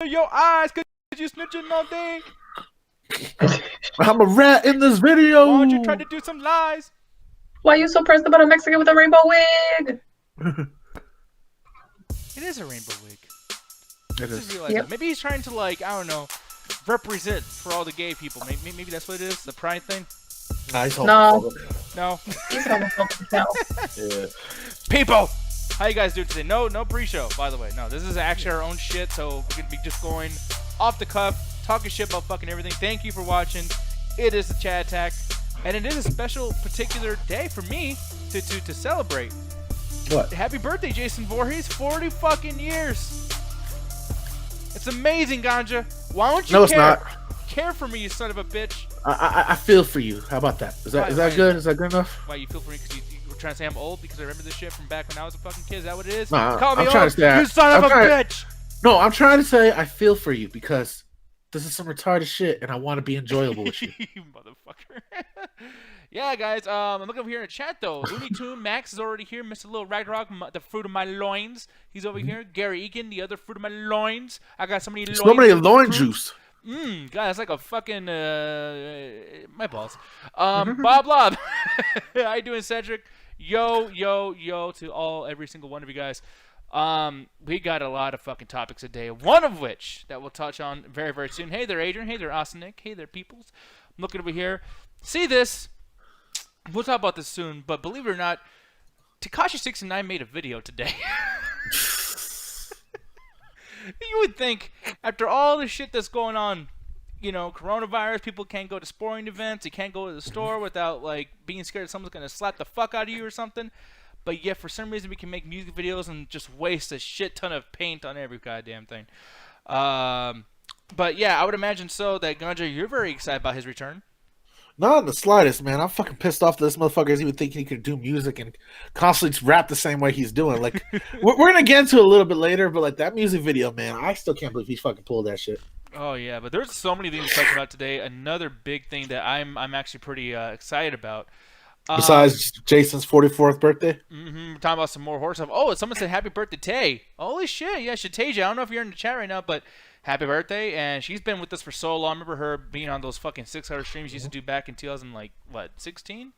your eyes cause you snitching all day. I'm a rat in this video. Why don't you try to do some lies? Why are you so pressed about a Mexican with a rainbow wig? It is a rainbow wig. It is. Yep. Maybe he's trying to, like, I don't know, represent for all the gay people. Maybe that's what it is, the pride thing. Nice. No. No. He's homophobic as hell. Yeah. People, how you guys doing today? No pre-show, by the way. No, this is actually our own shit, so we're gonna be just going off the cuff, talking shit about fucking everything. Thank you for watching. It is the Chat Attack, and it is a special, particular day for me to celebrate. What? Happy birthday, Jason Voorhees! 40 fucking years. It's amazing, Ganja. Why don't you No, it's not. care for me, you son of a bitch? I feel for you. How about that? Is that good? Is that good enough? Why you feel for me because you were trying to say I'm old because I remember this shit from back when I was a fucking kid? Is that what it is? Nah, Call me I'm old, trying to say you son of a bitch! No, I'm trying to say I feel for you because this is some retarded shit, and I want to be enjoyable with you. You motherfucker. Yeah, guys. I'm looking over here in the chat though. Looney Tune Max is already here. Mr. Little Ragnarok, the fruit of my loins. He's over here. Gary Egan, the other fruit of my loins. I got so many loins. So many loin juice. God, that's like a fucking my balls. Bob Lob. How you doing, Cedric? Yo to every single one of you guys. We got a lot of fucking topics today. One of which that we'll touch on very, very soon. Hey there, Adrian. Hey there, Austin Nick. Hey there, peoples. I'm looking over here. See this? We'll talk about this soon, but believe it or not, TEKASHI 6IX9INE made a video today. You would think, after all the shit that's going on, you know, coronavirus, people can't go to sporting events, you can't go to the store without, like, being scared someone's going to slap the fuck out of you or something. But yet, for some reason, we can make music videos and just waste a shit ton of paint on every goddamn thing. But yeah, I would imagine so that Ganja, you're very excited about his return. Not in the slightest, man. I'm fucking pissed off that this motherfucker is even thinking he could do music and constantly rap the same way he's doing. Like, we're gonna get into it a little bit later, but like that music video, man, I still can't believe he fucking pulled that shit. Oh yeah, but there's so many things to talk about today. Another big thing that I'm actually pretty excited about. Besides Jason's 44th birthday? We're talking about some more horror stuff. Oh, someone said happy birthday, Tay. Holy shit, yeah, Shatasia. I don't know if you're in the chat right now, but happy birthday. And she's been with us for so long. I remember her being on those fucking 6-hour streams she used to do back in 2016?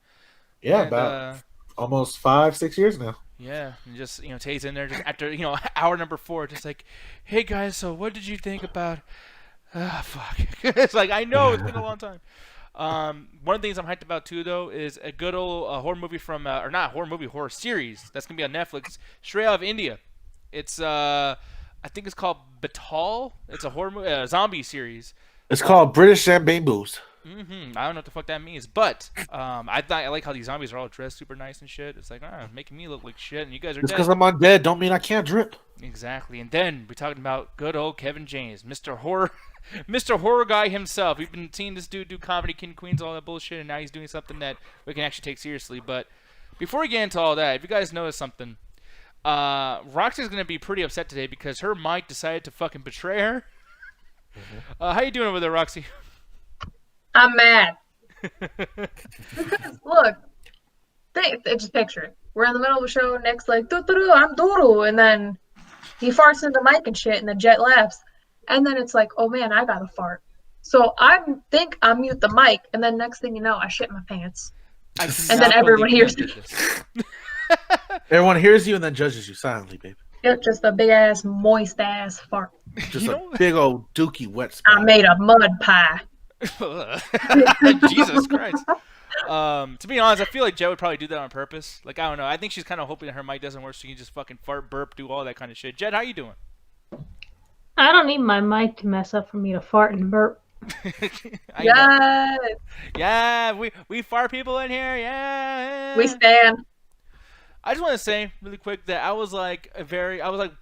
Yeah, and, about almost 5-6 years now. Yeah, and just, you know, Tay's in there just after, you know, hour number 4, just like, hey guys, so what did you think about... fuck. It's like, I know, it's been a long time. One of the things I'm hyped about too, though, is a good old horror movie from, or not horror movie, horror series that's gonna be on Netflix, straight out of India. It's I think it's called Batal. It's a horror movie, zombie series. It's called British Champagne Booze. I don't know what the fuck that means, but I like how these zombies are all dressed super nice and shit. It's like, making me look like shit, and you guys are Just dead. because I'm undead don't mean I can't drip. Exactly. And then we're talking about good old Kevin James, Mr. Horror, Mr. Horror Guy himself. We've been seeing this dude do comedy, King Queens, all that bullshit, and now he's doing something that we can actually take seriously. But before we get into all that, if you guys notice something, Roxy's gonna be pretty upset today because her mic decided to fucking betray her. How you doing over there, Roxy? I'm mad. Look, just picture it. We're in the middle of a show, Nick's like, doo-doo-doo, I'm doodle, and then he farts into the mic and shit, and the jet laughs. And then it's like, oh man, I got a fart. So I think I mute the mic, and then next thing you know, I shit my pants. And then everyone hears me. Everyone hears you and then judges you silently, baby. Yep, just a big ass, moist ass fart. Just a big old dookie wet spot. I made a mud pie. Jesus Christ. To be honest, I feel like Jet would probably do that on purpose. Like, I don't know. I think she's kind of hoping that her mic doesn't work so she can just fucking fart, burp, do all that kind of shit. Jet, how you doing? I don't need my mic to mess up for me to fart and burp. Yes. Yeah, we fart people in here. Yeah. We stand. I just want to say really quick that I was like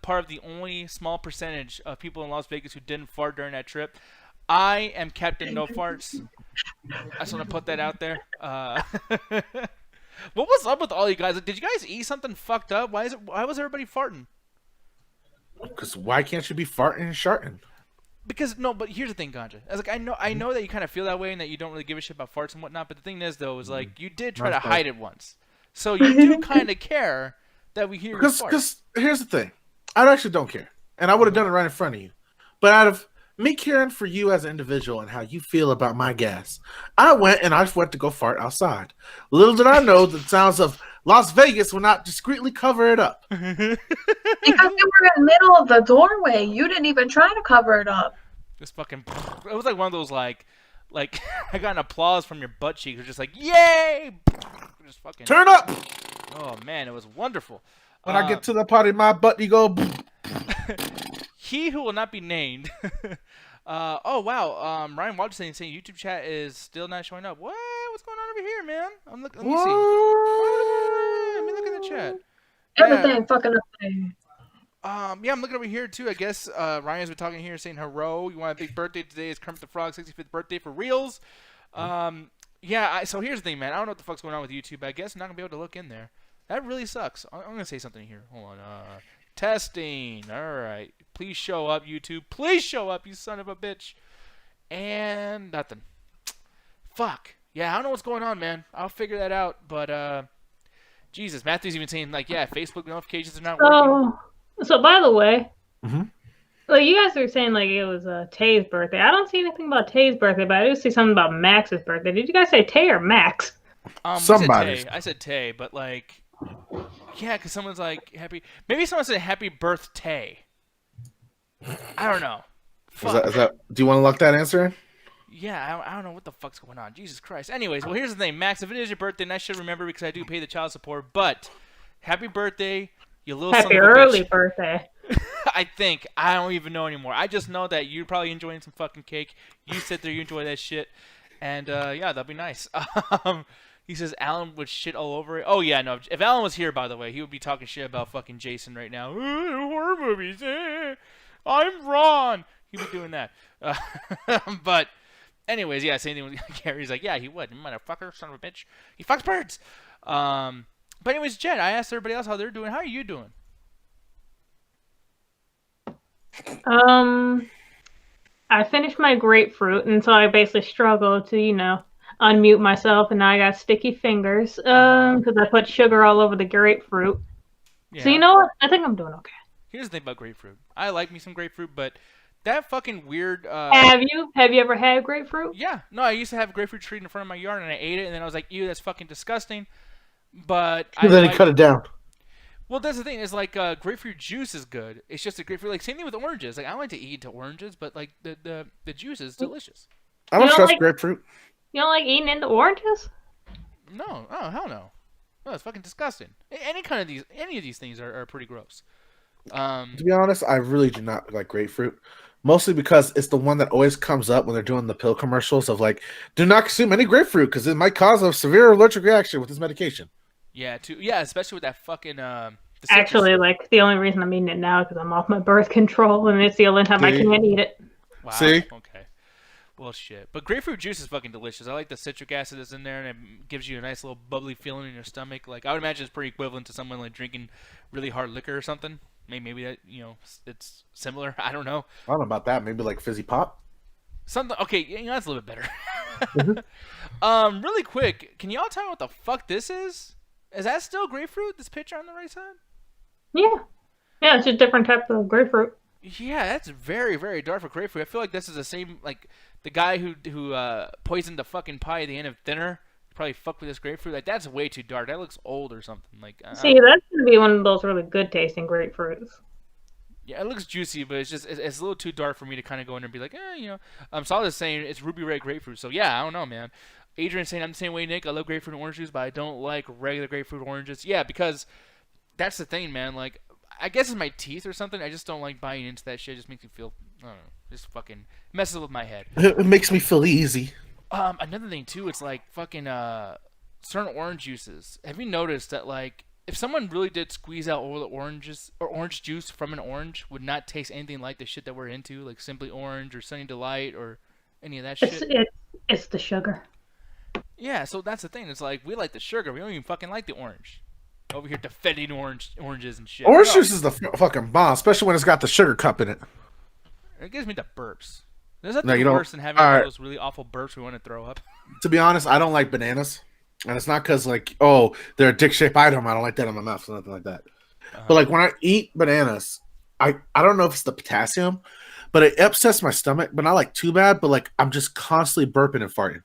part of the only small percentage of people in Las Vegas who didn't fart during that trip. I am Captain No Farts. I just want to put that out there. What was up with all you guys? Did you guys eat something fucked up? Why was everybody farting? Because why can't you be farting and sharting? Because no, but here's the thing, Ganja. I was like, I know that you kind of feel that way and that you don't really give a shit about farts and whatnot. But the thing is, though, is like you did try to hide it once, so you do kind of care that we hear your farts. Because here's the thing, I actually don't care, and I would have done it right in front of you. But out of me caring for you as an individual and how you feel about my gas, I went to go fart outside. Little did I know the sounds of Las Vegas will not discreetly cover it up. Because you were in the middle of the doorway. You didn't even try to cover it up. Just fucking. It was like one of those like I got an applause from your butt cheek. It was just like, yay! Just fucking Turn up. Oh man, it was wonderful. When I get to the part of my butt, you go. He who will not be named. Oh wow. Ryan Walter saying YouTube chat is still not showing up. What? What's going on over here, man? I'm looking. Let me see. Let me look in the chat. Everything fucking up there. Yeah, I'm looking over here too. I guess Ryan's been talking here saying hello. You want a big birthday today? Is Kermit the Frog's 65th birthday for reals? Yeah. So here's the thing, man. I don't know what the fuck's going on with YouTube. I guess I'm not gonna be able to look in there. That really sucks. I'm gonna say something here. Hold on. Testing. All right. Please show up, YouTube. Please show up, you son of a bitch. And nothing. Fuck. Yeah, I don't know what's going on, man. I'll figure that out. But Jesus, Matthew's even saying like, yeah, Facebook notifications are not working. So by the way, Mm-hmm. like you guys were saying like it was Tay's birthday. I don't see anything about Tay's birthday, but I do see something about Max's birthday. Did you guys say Tay or Max? Somebody. I said Tay, but like, yeah, because someone's like happy. Maybe someone said happy birthday. I don't know. Is that? Do you want to lock that answer in? Yeah, I don't know what the fuck's going on. Jesus Christ. Anyways, well, here's the thing, Max. If it is your birthday, and I should remember because I do pay the child support. But happy birthday, you little Happy son of a early bitch. birthday. I think. I don't even know anymore. I just know that you're probably enjoying some fucking cake. You sit there, you enjoy that shit. And, yeah, that'll be nice. He says Alan would shit all over it. Oh, yeah, no. If Alan was here, by the way, he would be talking shit about fucking Jason right now. Horror movies. I'm Ron. He'd be doing that. But, anyways, yeah, same thing with Gary. He's like, yeah, he would. You motherfucker, son of a bitch. He fucks birds. But anyways, Jen, I asked everybody else how they're doing. How are you doing? I finished my grapefruit, and so I basically struggled to, unmute myself, and now I got sticky fingers because I put sugar all over the grapefruit. Yeah. So you know what? I think I'm doing okay. Here's the thing about grapefruit. I like me some grapefruit, but that fucking weird... Have you ever had grapefruit? Yeah. No, I used to have a grapefruit tree in front of my yard, and I ate it, and then I was like, ew, that's fucking disgusting. But Then he cut it down. Well, that's the thing. Is like grapefruit juice is good. It's just a grapefruit. Like same thing with oranges. Like I like to eat into oranges, but like the juice is delicious. I don't trust grapefruit. You don't like eating into oranges? No. Oh hell no. No, it's fucking disgusting. Any of these things are pretty gross. To be honest, I really do not like grapefruit. Mostly because it's the one that always comes up when they're doing the pill commercials of like, do not consume any grapefruit because it might cause a severe allergic reaction with this medication. Yeah, especially with that fucking. Actually, like the only reason I'm eating it now is because I'm off my birth control, and it's the only time I can't eat it. Wow. See? Okay. Well, shit. But grapefruit juice is fucking delicious. I like the citric acid that's in there, and it gives you a nice little bubbly feeling in your stomach. Like I would imagine it's pretty equivalent to someone like drinking really hard liquor or something. Maybe that it's similar. I don't know. I don't know about that. Maybe like fizzy pop. Something. Okay, that's a little bit better. Really quick, can y'all tell me what the fuck this is? Is that still grapefruit? This picture on the right side? Yeah, it's just different type of grapefruit. Yeah, that's very, very dark for grapefruit. I feel like this is the same, like the guy who poisoned the fucking pie at the end of dinner. Probably fucked with this grapefruit. Like that's way too dark. That looks old or something. Like see, that's gonna be one of those really good tasting grapefruits. Yeah, it looks juicy, but it's a little too dark for me to kind of go in there and be like, Solid is saying it's ruby red grapefruit. So yeah, I don't know, man. Adrian's saying I'm the same way, Nick. I love grapefruit and orange juice, but I don't like regular grapefruit oranges. Yeah, because that's the thing, man. Like, I guess it's my teeth or something. I just don't like buying into that shit. It just makes me feel, I don't know, just fucking messes with my head. It makes me feel easy. Another thing too, it's like fucking certain orange juices. Have you noticed that like if someone really did squeeze out all the oranges or orange juice from an orange, would not taste anything like the shit that we're into, like Simply Orange or Sunny Delight or any of that shit? It's the sugar. Yeah, so that's the thing. It's like we like the sugar. We don't even fucking like the orange. Over here defending oranges and shit. Orange juice is the fucking bomb, especially when it's got the sugar cup in it. It gives me the burps. There's nothing worse than having one of those really awful burps we want to throw up. To be honest, I don't like bananas. And it's not because, like, oh, they're a dick-shaped item. I don't like that in my mouth or nothing like that. But, like, when I eat bananas, I don't know if it's the potassium, but it upsets my stomach. But not like too bad. But like I'm just constantly burping and farting.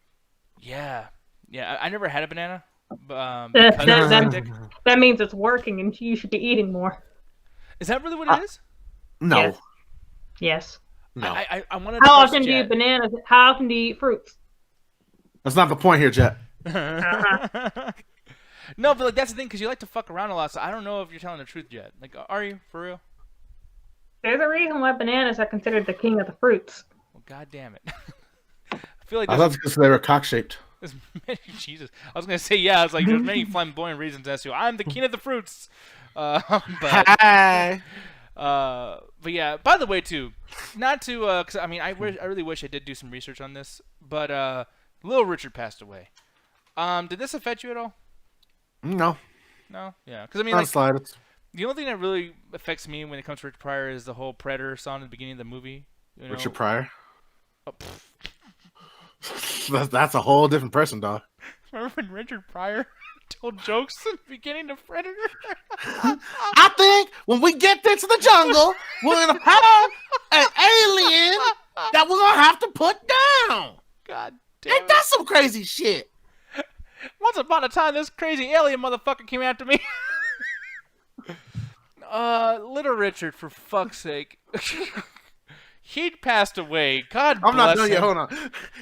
Yeah. I never had a banana. Because that means it's working, and you should be eating more. is that really what it is? No. Yes. No. I want to. How often do you eat bananas? How often do you eat fruits? That's not the point here, Jet. No, but like that's the thing, because you like to fuck around a lot. So I don't know if you're telling the truth yet. Like, are you for real? There's a reason why bananas are considered the king of the fruits. Well, god damn it. I feel like I thought because they were cock shaped. there's many. Jesus, I was gonna say yeah. I was like, there's many flamboyant reasons as to I'm the king of the fruits. But Hi. but yeah. By the way, too, not to because I mean I really wish I did do some research on this, but Little Richard passed away. Did this affect you at all? No. No. Yeah, because I mean, Not like, slide. the only thing that really affects me when it comes to Richard Pryor is the whole Predator song at the beginning of the movie. You know? Richard Pryor. Oh, That's a whole different person, dog. remember when Richard Pryor told jokes at the beginning of Predator? I think when we get into the jungle, we're gonna have an alien that we're gonna have to put down. God damn Ain't it. that some crazy shit? Once upon a time, this crazy alien motherfucker came after me. Little Richard, for fuck's sake. He'd passed away. God bless I'm not done him. yet. Hold on.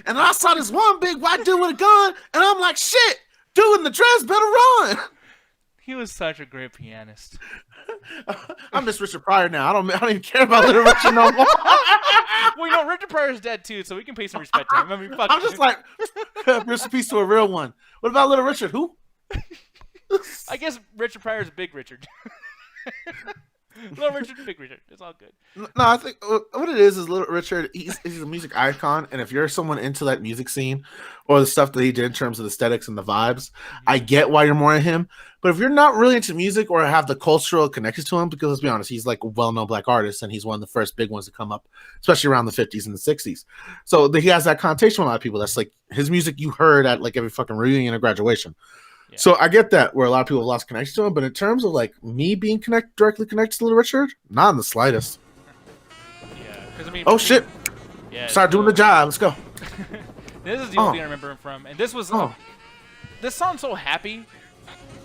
And then I saw this one big white dude with a gun, and I'm like, shit, dude in the dress better run. He was such a great pianist. I miss Richard Pryor now. I don't even care about Little Richard no more. Well, you know, Richard Pryor's dead too, so we can pay some respect to him. I mean, fuck. I'm just like, rest in peace to a real one. What about Little Richard? Who? I guess Richard Pryor's Big Richard. Little Richard, Big Richard. It's all good. No, I think what it is Little Richard. He's a music icon, and if you're someone into that music scene or the stuff that he did in terms of the aesthetics and the vibes, I get why you're more into him. But if you're not really into music or have the cultural connections to him, because let's be honest, he's like a well-known black artist, and he's one of the first big ones to come up, especially around the 50s and the 60s. So he has that connotation with a lot of people. That's like his music you heard at like every fucking reunion or graduation. Yeah. So I get that where a lot of people have lost connection to him, but in terms of like me being directly connected to Little Richard, not in the slightest. Yeah, because I mean, shit! Yeah, start doing the job. Let's go. This is the only thing I remember him from, and this was this song's so happy,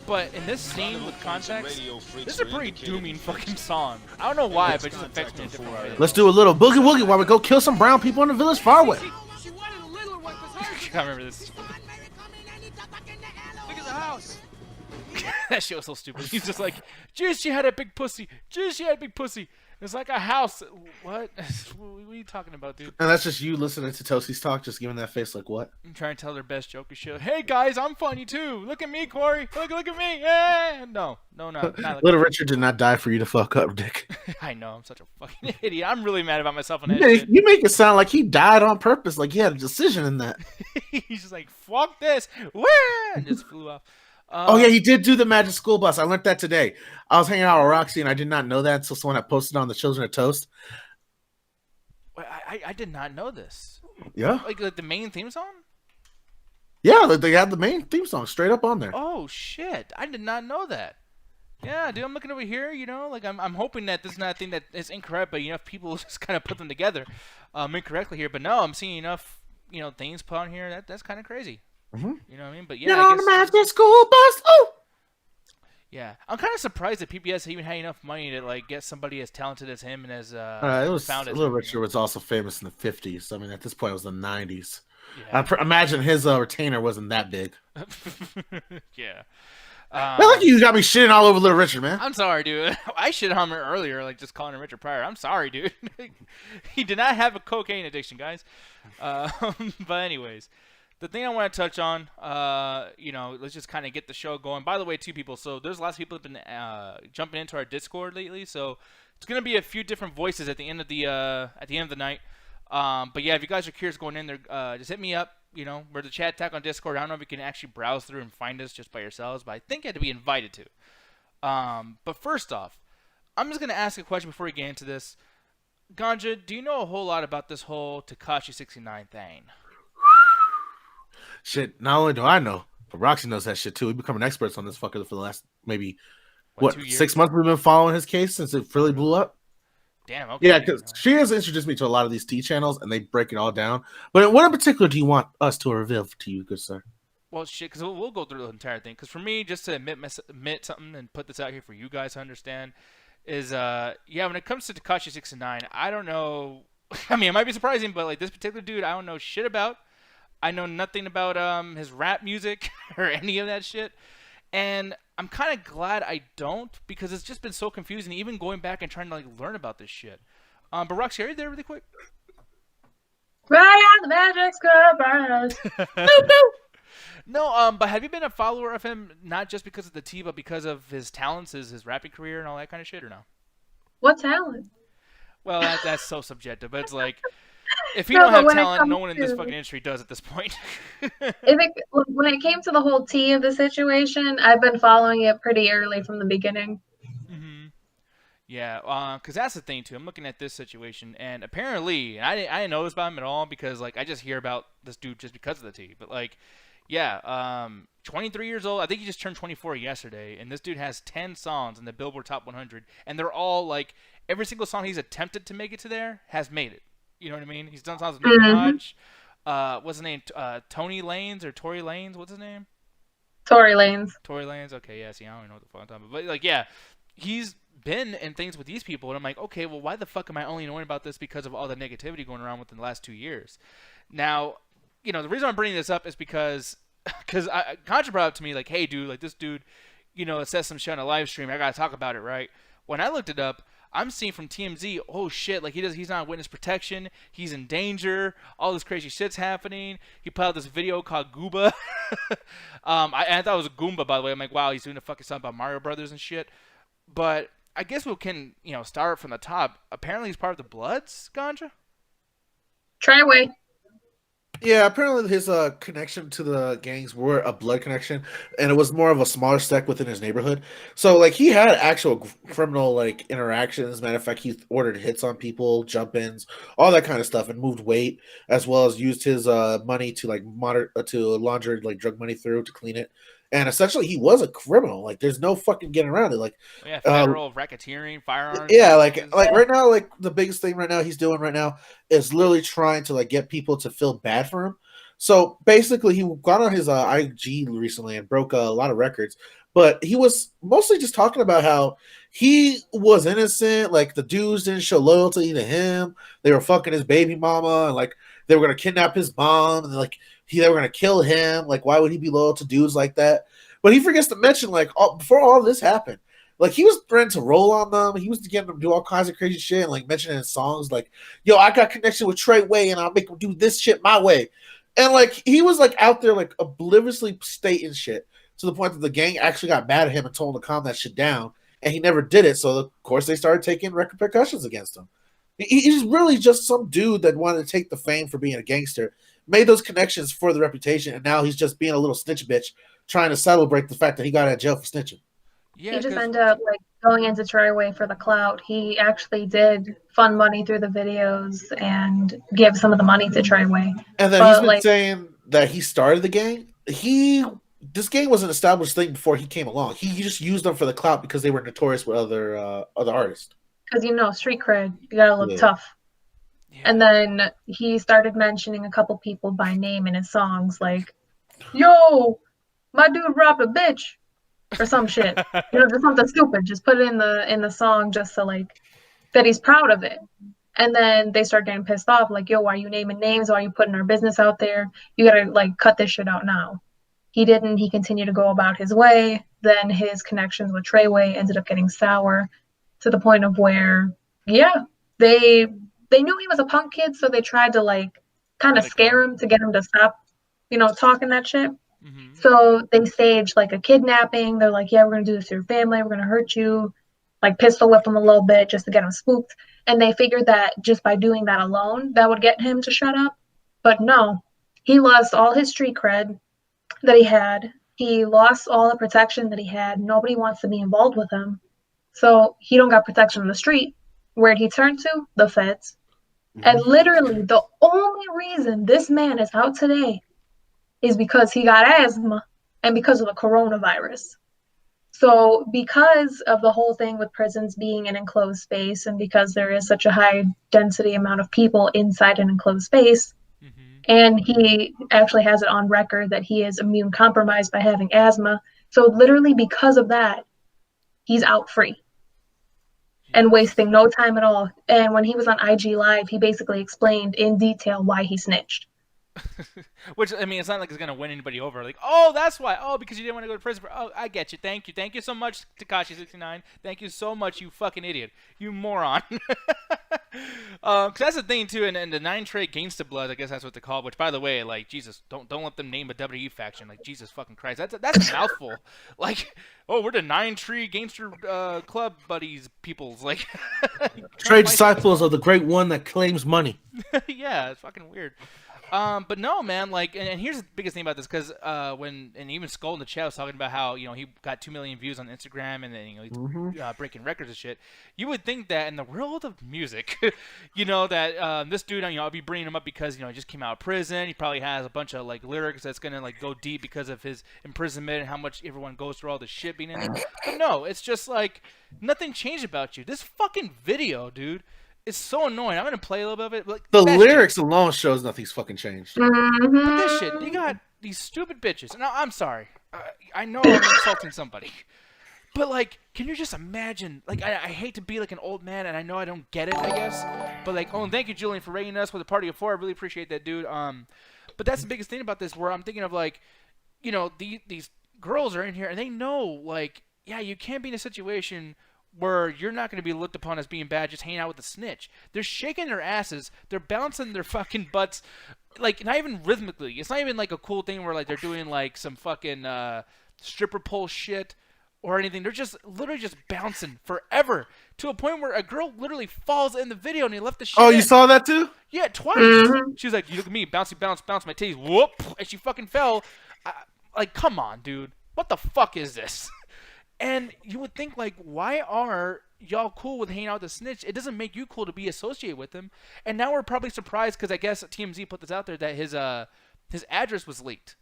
but in this scene with context, this is a pretty dooming fucking song. I don't know why, but it just affects me in a different way. Let's do a little boogie woogie while we go kill some brown people in the village far away. I remember this. House. That shit was so stupid. He's just like, "Jeez, she had a big pussy. Jeez, she had a big pussy." It's like a house. What? What are you talking about, dude? And that's just you listening to Toasties talk, just giving that face like, what? I'm trying to tell their best joke and shit. Hey guys, I'm funny too. Look at me, Corey. Look at me. Yeah. No, not Little Richard did not die for you to fuck up, Dick. I know. I'm such a fucking idiot. I'm really mad about myself on that shit. You make it sound like he died on purpose, like he had a decision in that. He's just like, fuck this. Wah! And just flew off. Oh yeah, he did do the Magic School Bus. I learned that today. I was hanging out with Roxy, and I did not know that until someone had posted on the Children of Toast. I did not know this. Yeah, like the main theme song. Yeah, they had the main theme song straight up on there. Oh shit! I did not know that. Yeah, dude, I'm looking over here. You know, like I'm hoping that this is not a thing that is incorrect, but you know, if people just kind of put them together incorrectly here. But no, I'm seeing enough things put on here that's kind of crazy. Mm-hmm. You know what I mean? But yeah, on the Magic School Bus. Oh, yeah. I'm kind of surprised that PBS even had enough money to like get somebody as talented as him and as it was found Little Richard was also famous in the 50s. I mean, at this point, it was the 90s. Yeah. I imagine his retainer wasn't that big. Yeah. Look, you got me shitting all over Little Richard, man. I'm sorry, dude. I shit on him earlier, like just calling him Richard Pryor. I'm sorry, dude. He did not have a cocaine addiction, guys. But anyways. The thing I want to touch on, let's just kind of get the show going. By the way, two people. So there's lots of people that have been jumping into our Discord lately. So it's gonna be a few different voices at the end of the night. But yeah, if you guys are curious going in there, just hit me up. You know, we're the chat tag on Discord. I don't know if you can actually browse through and find us just by yourselves, but I think you have to be invited to. But first off, I'm just gonna ask a question before we get into this. Ganja, do you know a whole lot about this whole TEKASHI 6IX9INE thing? Shit, not only do I know, but Roxy knows that shit too. We've become experts on this fucker for the last maybe 2 years? 6 months. We've been following his case since it really blew up. Damn. Okay. Yeah, because she has introduced me to a lot of these tea channels, and they break it all down. But what in particular do you want us to reveal to you, good sir? Well, shit, because we'll go through the entire thing. Because for me, just to admit something and put this out here for you guys to understand, is yeah, when it comes to TEKASHI 6IX9INE, I don't know. I mean, it might be surprising, but like this particular dude, I don't know shit about. I know nothing about his rap music or any of that shit, and I'm kind of glad I don't because it's just been so confusing. Even going back and trying to like learn about this shit. But Roxy, are you there really quick? Right on the magic scrubbers. No, but have you been a follower of him not just because of the tea, but because of his talents, his rapping career, and all that kind of shit, or no? What talent? Well, that's so subjective, but it's like if you No, don't but have when it talent, no comes one in this to- fucking industry does at this point. When it came to the whole tea of the situation, I've been following it pretty early from the beginning. Mm-hmm. Yeah, because that's the thing too. I'm looking at this situation, and apparently, I didn't know this about him at all because like I just hear about this dude just because of the tea. But like, yeah, 23 years old. I think he just turned 24 yesterday, and this dude has 10 songs in the Billboard Top 100, and they're all like every single song he's attempted to make it to there has made it. You know what I mean? He's done songs with Nicki Minaj. What's his name? Tony Lanes or Tory Lanes? What's his name? Tory Lanez. Tory Lanes. Okay, yeah. See, I don't even know what the fuck I'm talking about. But like, yeah, he's been in things with these people, and I'm like, okay, well, why the fuck am I only knowing about this because of all the negativity going around within the last 2 years? Now, you know, the reason I'm bringing this up is because Contra brought up to me like, hey, dude, like this dude, you know, it says some shit on a live stream. I gotta talk about it, right? When I looked it up, I'm seeing from TMZ, oh shit, like he's not witness protection, he's in danger, all this crazy shit's happening. He put out this video called Gooba. I thought it was a Goomba, by the way. I'm like, wow, he's doing a fucking song about Mario Brothers and shit. But I guess we can, you know, start from the top. Apparently he's part of the Bloods, Ganja? Treyway. Yeah, apparently his connection to the gangs were a blood connection, and it was more of a smaller sect within his neighborhood. So, like, he had actual criminal like interactions. Matter of fact, he ordered hits on people, jump-ins, all that kind of stuff, and moved weight, as well as used his money to like to launder like drug money through to clean it. And essentially, he was a criminal. Like, there's no fucking getting around it. Like, yeah, federal racketeering, firearms. yeah, like right now, like the biggest thing right now he's doing right now is literally trying to like get people to feel bad for him. So basically, he got on his IG recently and broke a lot of records. But he was mostly just talking about how he was innocent. Like the dudes didn't show loyalty to him. They were fucking his baby mama, and like they were gonna kidnap his mom, and like they were gonna kill him. Like why would he be loyal to dudes like that? But he forgets to mention like before all this happened. Like he was threatening to roll on them. He was getting them to do all kinds of crazy shit and like mentioning in songs like, "Yo, I got connection with Treyway, and I'll make him do this shit my way." And like he was like out there like obliviously stating shit to the point that the gang actually got mad at him and told him to calm that shit down, and he never did it. So of course they started taking repercussions against him. He's really just some dude that wanted to take the fame for being a gangster, made those connections for the reputation, and now he's just being a little snitch bitch trying to celebrate the fact that he got out of jail for snitching. Yeah, He just ended up like going into Treyway for the clout. He actually did fund money through the videos and give some of the money to Treyway. And then he's been saying that he started the gang. This gang was an established thing before he came along. He just used them for the clout because they were notorious with other artists. Because you know, street cred, you gotta look tough. Yeah. And then he started mentioning a couple people by name in his songs, like, "Yo, my dude robbed a bitch," or some shit. You know, just something stupid. Just put it in the song just so like that he's proud of it. And then they start getting pissed off, like, "Yo, why are you naming names? Why are you putting our business out there? You gotta like cut this shit out now." He didn't. He continued to go about his way. Then his connections with Treyway ended up getting sour to the point of where, yeah, they knew he was a punk kid, so they tried to like kind of scare him to get him to stop, you know, talking that shit. Mm-hmm. So they staged like a kidnapping. They're like, "Yeah, we're gonna do this to your family. We're gonna hurt you," like pistol whip him a little bit just to get him spooked. And they figured that just by doing that alone, that would get him to shut up. But no, he lost all his street cred that he had. He lost all the protection that he had. Nobody wants to be involved with him. So he don't got protection on the street. Where'd he turn to? The feds. Mm-hmm. And literally the only reason this man is out today is because he got asthma and because of the coronavirus. So because of the whole thing with prisons being an enclosed space, and because there is such a high density amount of people inside an enclosed space, and he actually has it on record that he is immune compromised by having asthma. So literally because of that, he's out free and wasting no time at all. And when he was on IG Live, he basically explained in detail why he snitched. Which, I mean, it's not like it's going to win anybody over. Like, oh, that's why. Oh, because you didn't want to go to prison. Oh, I get you. Thank you. Thank you so much, TEKASHI 6IX9INE. Thank you so much, you fucking idiot. You moron. Because that's the thing, too. And the 9 Trey Gangsta Blood, I guess that's what they call it. Which, by the way, like, Jesus, don't let them name a WWE faction. Like, Jesus fucking Christ. That's a mouthful. Like, oh, we're the 9 Tree Gangster Club buddies peoples. Like, Trey disciples of the great one that claims money. Yeah, it's fucking weird. But no, man, like, and here's the biggest thing about this, because and even Skull in the chat was talking about how, you know, he got 2 million views on Instagram, and then, you know, he's breaking records and shit. You would think that in the world of music, you know, that this dude, you know, I'll be bringing him up because, you know, he just came out of prison. He probably has a bunch of, like, lyrics that's gonna, like, go deep because of his imprisonment and how much everyone goes through all the shit being in it. But no, it's just, like, nothing changed about you. This fucking video, dude, it's so annoying. I'm gonna play a little bit of it. Like, the lyrics alone shows nothing's fucking changed. But this shit, you got these stupid bitches. And I'm sorry. I know I'm insulting somebody. But, like, can you just imagine? Like, I hate to be like an old man, and I know I don't get it, I guess. But, like, oh, and thank you, Julian, for rating us with a party of 4. I really appreciate that, dude. But that's the biggest thing about this, where I'm thinking of, like, you know, these girls are in here, and they know, like, yeah, you can't be in a situation where you're not going to be looked upon as being bad just hanging out with a snitch. They're shaking their asses. They're bouncing their fucking butts, like, not even rhythmically. It's not even, like, a cool thing where, like, they're doing, like, some fucking stripper pole shit or anything. They're just literally just bouncing forever to a point where a girl literally falls in the video and he left the shit. Oh, you saw that too? Yeah, twice. She was like, you look at me, bouncy, bounce my titties. Whoop. And she fucking fell. Like, come on, dude. What the fuck is this? And you would think, like, why are y'all cool with hanging out with a snitch? It doesn't make you cool to be associated with him. And now we're probably surprised because I guess TMZ put this out there that his address was leaked.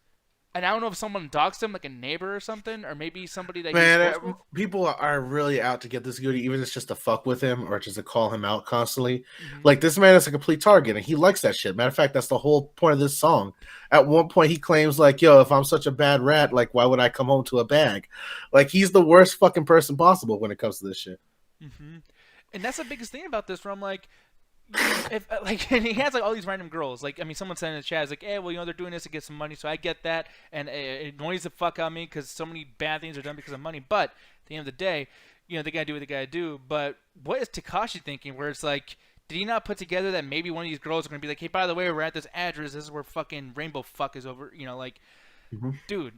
And I don't know if someone doxed him, like a neighbor or something, or maybe somebody that Man, people are really out to get this dude, even if it's just to fuck with him or just to call him out constantly. Like, this man is a complete target, and he likes that shit. Matter of fact, that's the whole point of this song. At one point, he claims, like, yo, if I'm such a bad rat, like, why would I come home to a bag? Like, he's the worst fucking person possible when it comes to this shit. And that's the biggest thing about this, where I'm like, if like, and he has like all these random girls. Like, I mean, someone said in the chat, like, "Hey, well, you know, they're doing this to get some money, so I get that, and it annoys the fuck out of me because so many bad things are done because of money." But at the end of the day, you know, they gotta do what they gotta do. But what is TEKASHI thinking? Where it's like, did he not put together that maybe one of these girls are gonna be like, "Hey, by the way, we're at this address. This is where fucking Rainbow Fuck is over." You know, like, dude,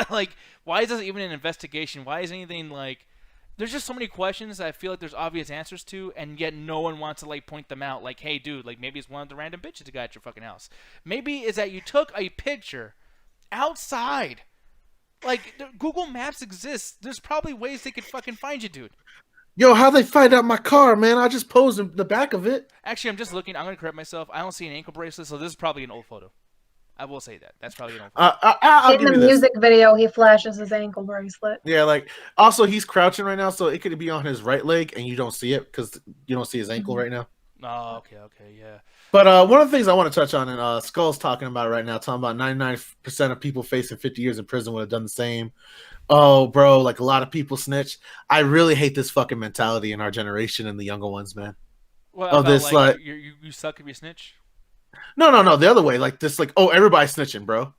like, why is this even an investigation? Why is anything like? There's just so many questions that I feel like there's obvious answers to, and yet no one wants to, like, point them out. Like, hey, dude, like, maybe it's one of the random bitches that got at your fucking house. Maybe it's that you took a picture outside. Like, Google Maps exists. There's probably ways they could fucking find you, dude. Yo, how they find out my car, man? I just posed in the back of it. Actually, I'm just looking. I'm going to correct myself. I don't see an ankle bracelet, so this is probably an old photo. I will say that. That's probably an old photo. In the music video, he flashes his ankle bracelet. Yeah, like, also, he's crouching right now, so it could be on his right leg, and you don't see it because you don't see his ankle right now. Oh, okay, yeah. But one of the things I want to touch on, and Skull's talking about it right now, talking about 99% of people facing 50 years in prison would have done the same. Oh, bro, like, a lot of people snitch. I really hate this fucking mentality in our generation and the younger ones, man. Well, about, this, like you suck if you snitch? No, the other way. Like, this, like, oh, everybody's snitching, bro.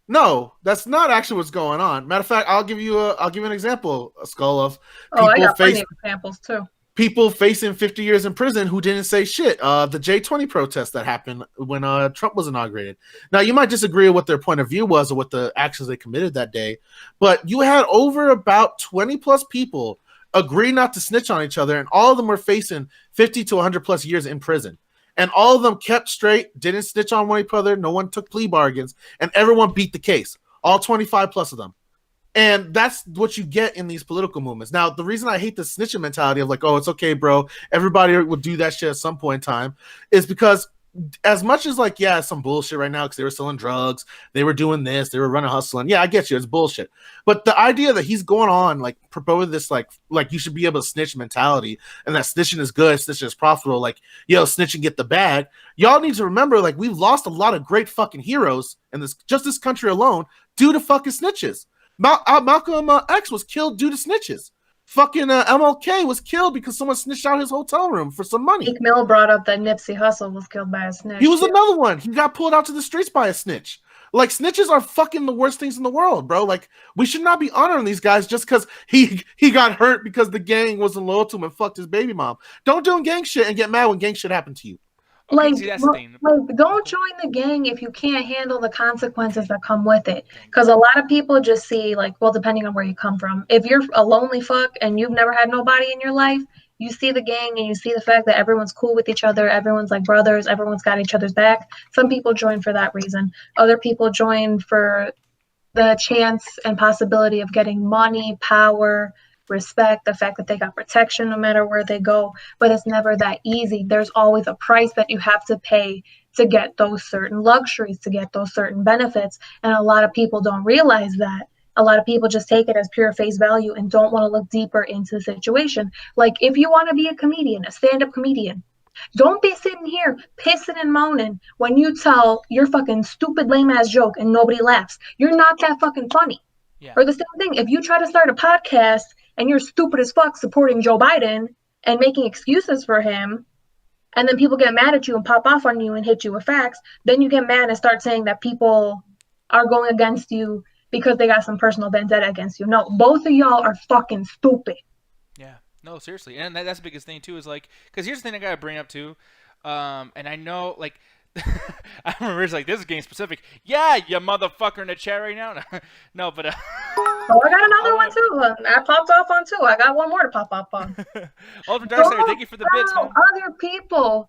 No, that's not actually what's going on. Matter of fact, I'll give you an example, Skull, of people I got plenty of examples, too. People facing 50 years in prison who didn't say shit. The J20 protest that happened when Trump was inaugurated. Now, you might disagree with what their point of view was or what the actions they committed that day, but you had over about 20 plus people agree not to snitch on each other, and all of them were facing 50 to 100 plus years in prison. And all of them kept straight, didn't snitch on one another, no one took plea bargains, and everyone beat the case. All 25 plus of them. And that's what you get in these political movements. Now, the reason I hate the snitching mentality of like, oh, it's okay, bro, everybody will do that shit at some point in time, is because as much as like, yeah, some bullshit right now because they were selling drugs, they were doing this, they were running hustling. Yeah, I get you, it's bullshit. But the idea that he's going on like proposing this like you should be able to snitch mentality, and that snitching is good, snitching is profitable. Like, yo, snitching get the bag. Y'all need to remember, like, we've lost a lot of great fucking heroes in this country alone due to fucking snitches. Malcolm X was killed due to snitches. Fucking MLK was killed because someone snitched out his hotel room for some money. Meek Mill brought up that Nipsey Hussle was killed by a snitch. He was another one. He got pulled out to the streets by a snitch. Like, snitches are fucking the worst things in the world, bro. Like, we should not be honoring these guys just because he got hurt because the gang wasn't loyal to him and fucked his baby mom. Don't do gang shit and get mad when gang shit happened to you. Like, don't join the gang if you can't handle the consequences that come with it. Because a lot of people just see, like, well, depending on where you come from. If you're a lonely fuck and you've never had nobody in your life, you see the gang and you see the fact that everyone's cool with each other, everyone's like brothers, everyone's got each other's back. Some people join for that reason. Other people join for the chance and possibility of getting money, power, respect, the fact that they got protection no matter where they go. But it's never that easy. There's always a price that you have to pay to get those certain luxuries, to get those certain benefits. And a lot of people don't realize that. A lot of people just take it as pure face value and don't want to look deeper into the situation. Like, if you want to be a comedian, a stand-up comedian, don't be sitting here pissing and moaning when you tell your fucking stupid lame-ass joke and nobody laughs. You're not that fucking funny. Yeah. Or the same thing, if you try to start a podcast and you're stupid as fuck supporting Joe Biden and making excuses for him, and then people get mad at you and pop off on you and hit you with facts, then you get mad and start saying that people are going against you because they got some personal vendetta against you. No, both of y'all are fucking stupid. Yeah, no, seriously. And that's the biggest thing, too, is like, because here's the thing I got to bring up, too. And I know, like, I remember it's like, this is game specific. Yeah, you motherfucker in the chat right now. No, but... Oh, I got another one, too. I popped off on, too. I got one more to pop off on. Ultimate Darkseid, thank you for the bits, man. Other people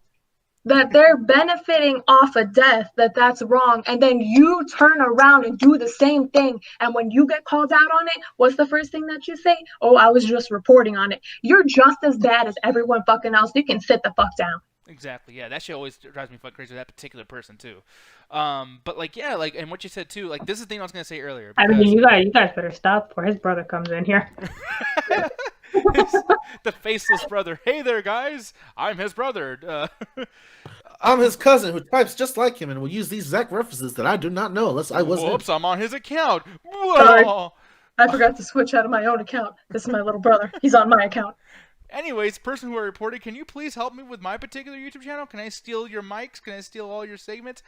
that they're benefiting off of death, that's wrong, and then you turn around and do the same thing, and when you get called out on it, what's the first thing that you say? Oh, I was just reporting on it. You're just as bad as everyone fucking else. You can sit the fuck down. Exactly, yeah, that shit always drives me fucking crazy with that particular person, too. But, like, yeah, like, and what you said, too, like, this is the thing I was going to say earlier. Because... I mean, you guys better stop before his brother comes in here. The faceless brother. Hey there, guys. I'm his brother. I'm his cousin who types just like him and will use these exact references that I do not know unless I was. Whoops, I'm on his account. Sorry. I forgot to switch out of my own account. This is my little brother. He's on my account. Anyways, person who I reported, can you please help me with my particular YouTube channel? Can I steal your mics? Can I steal all your segments?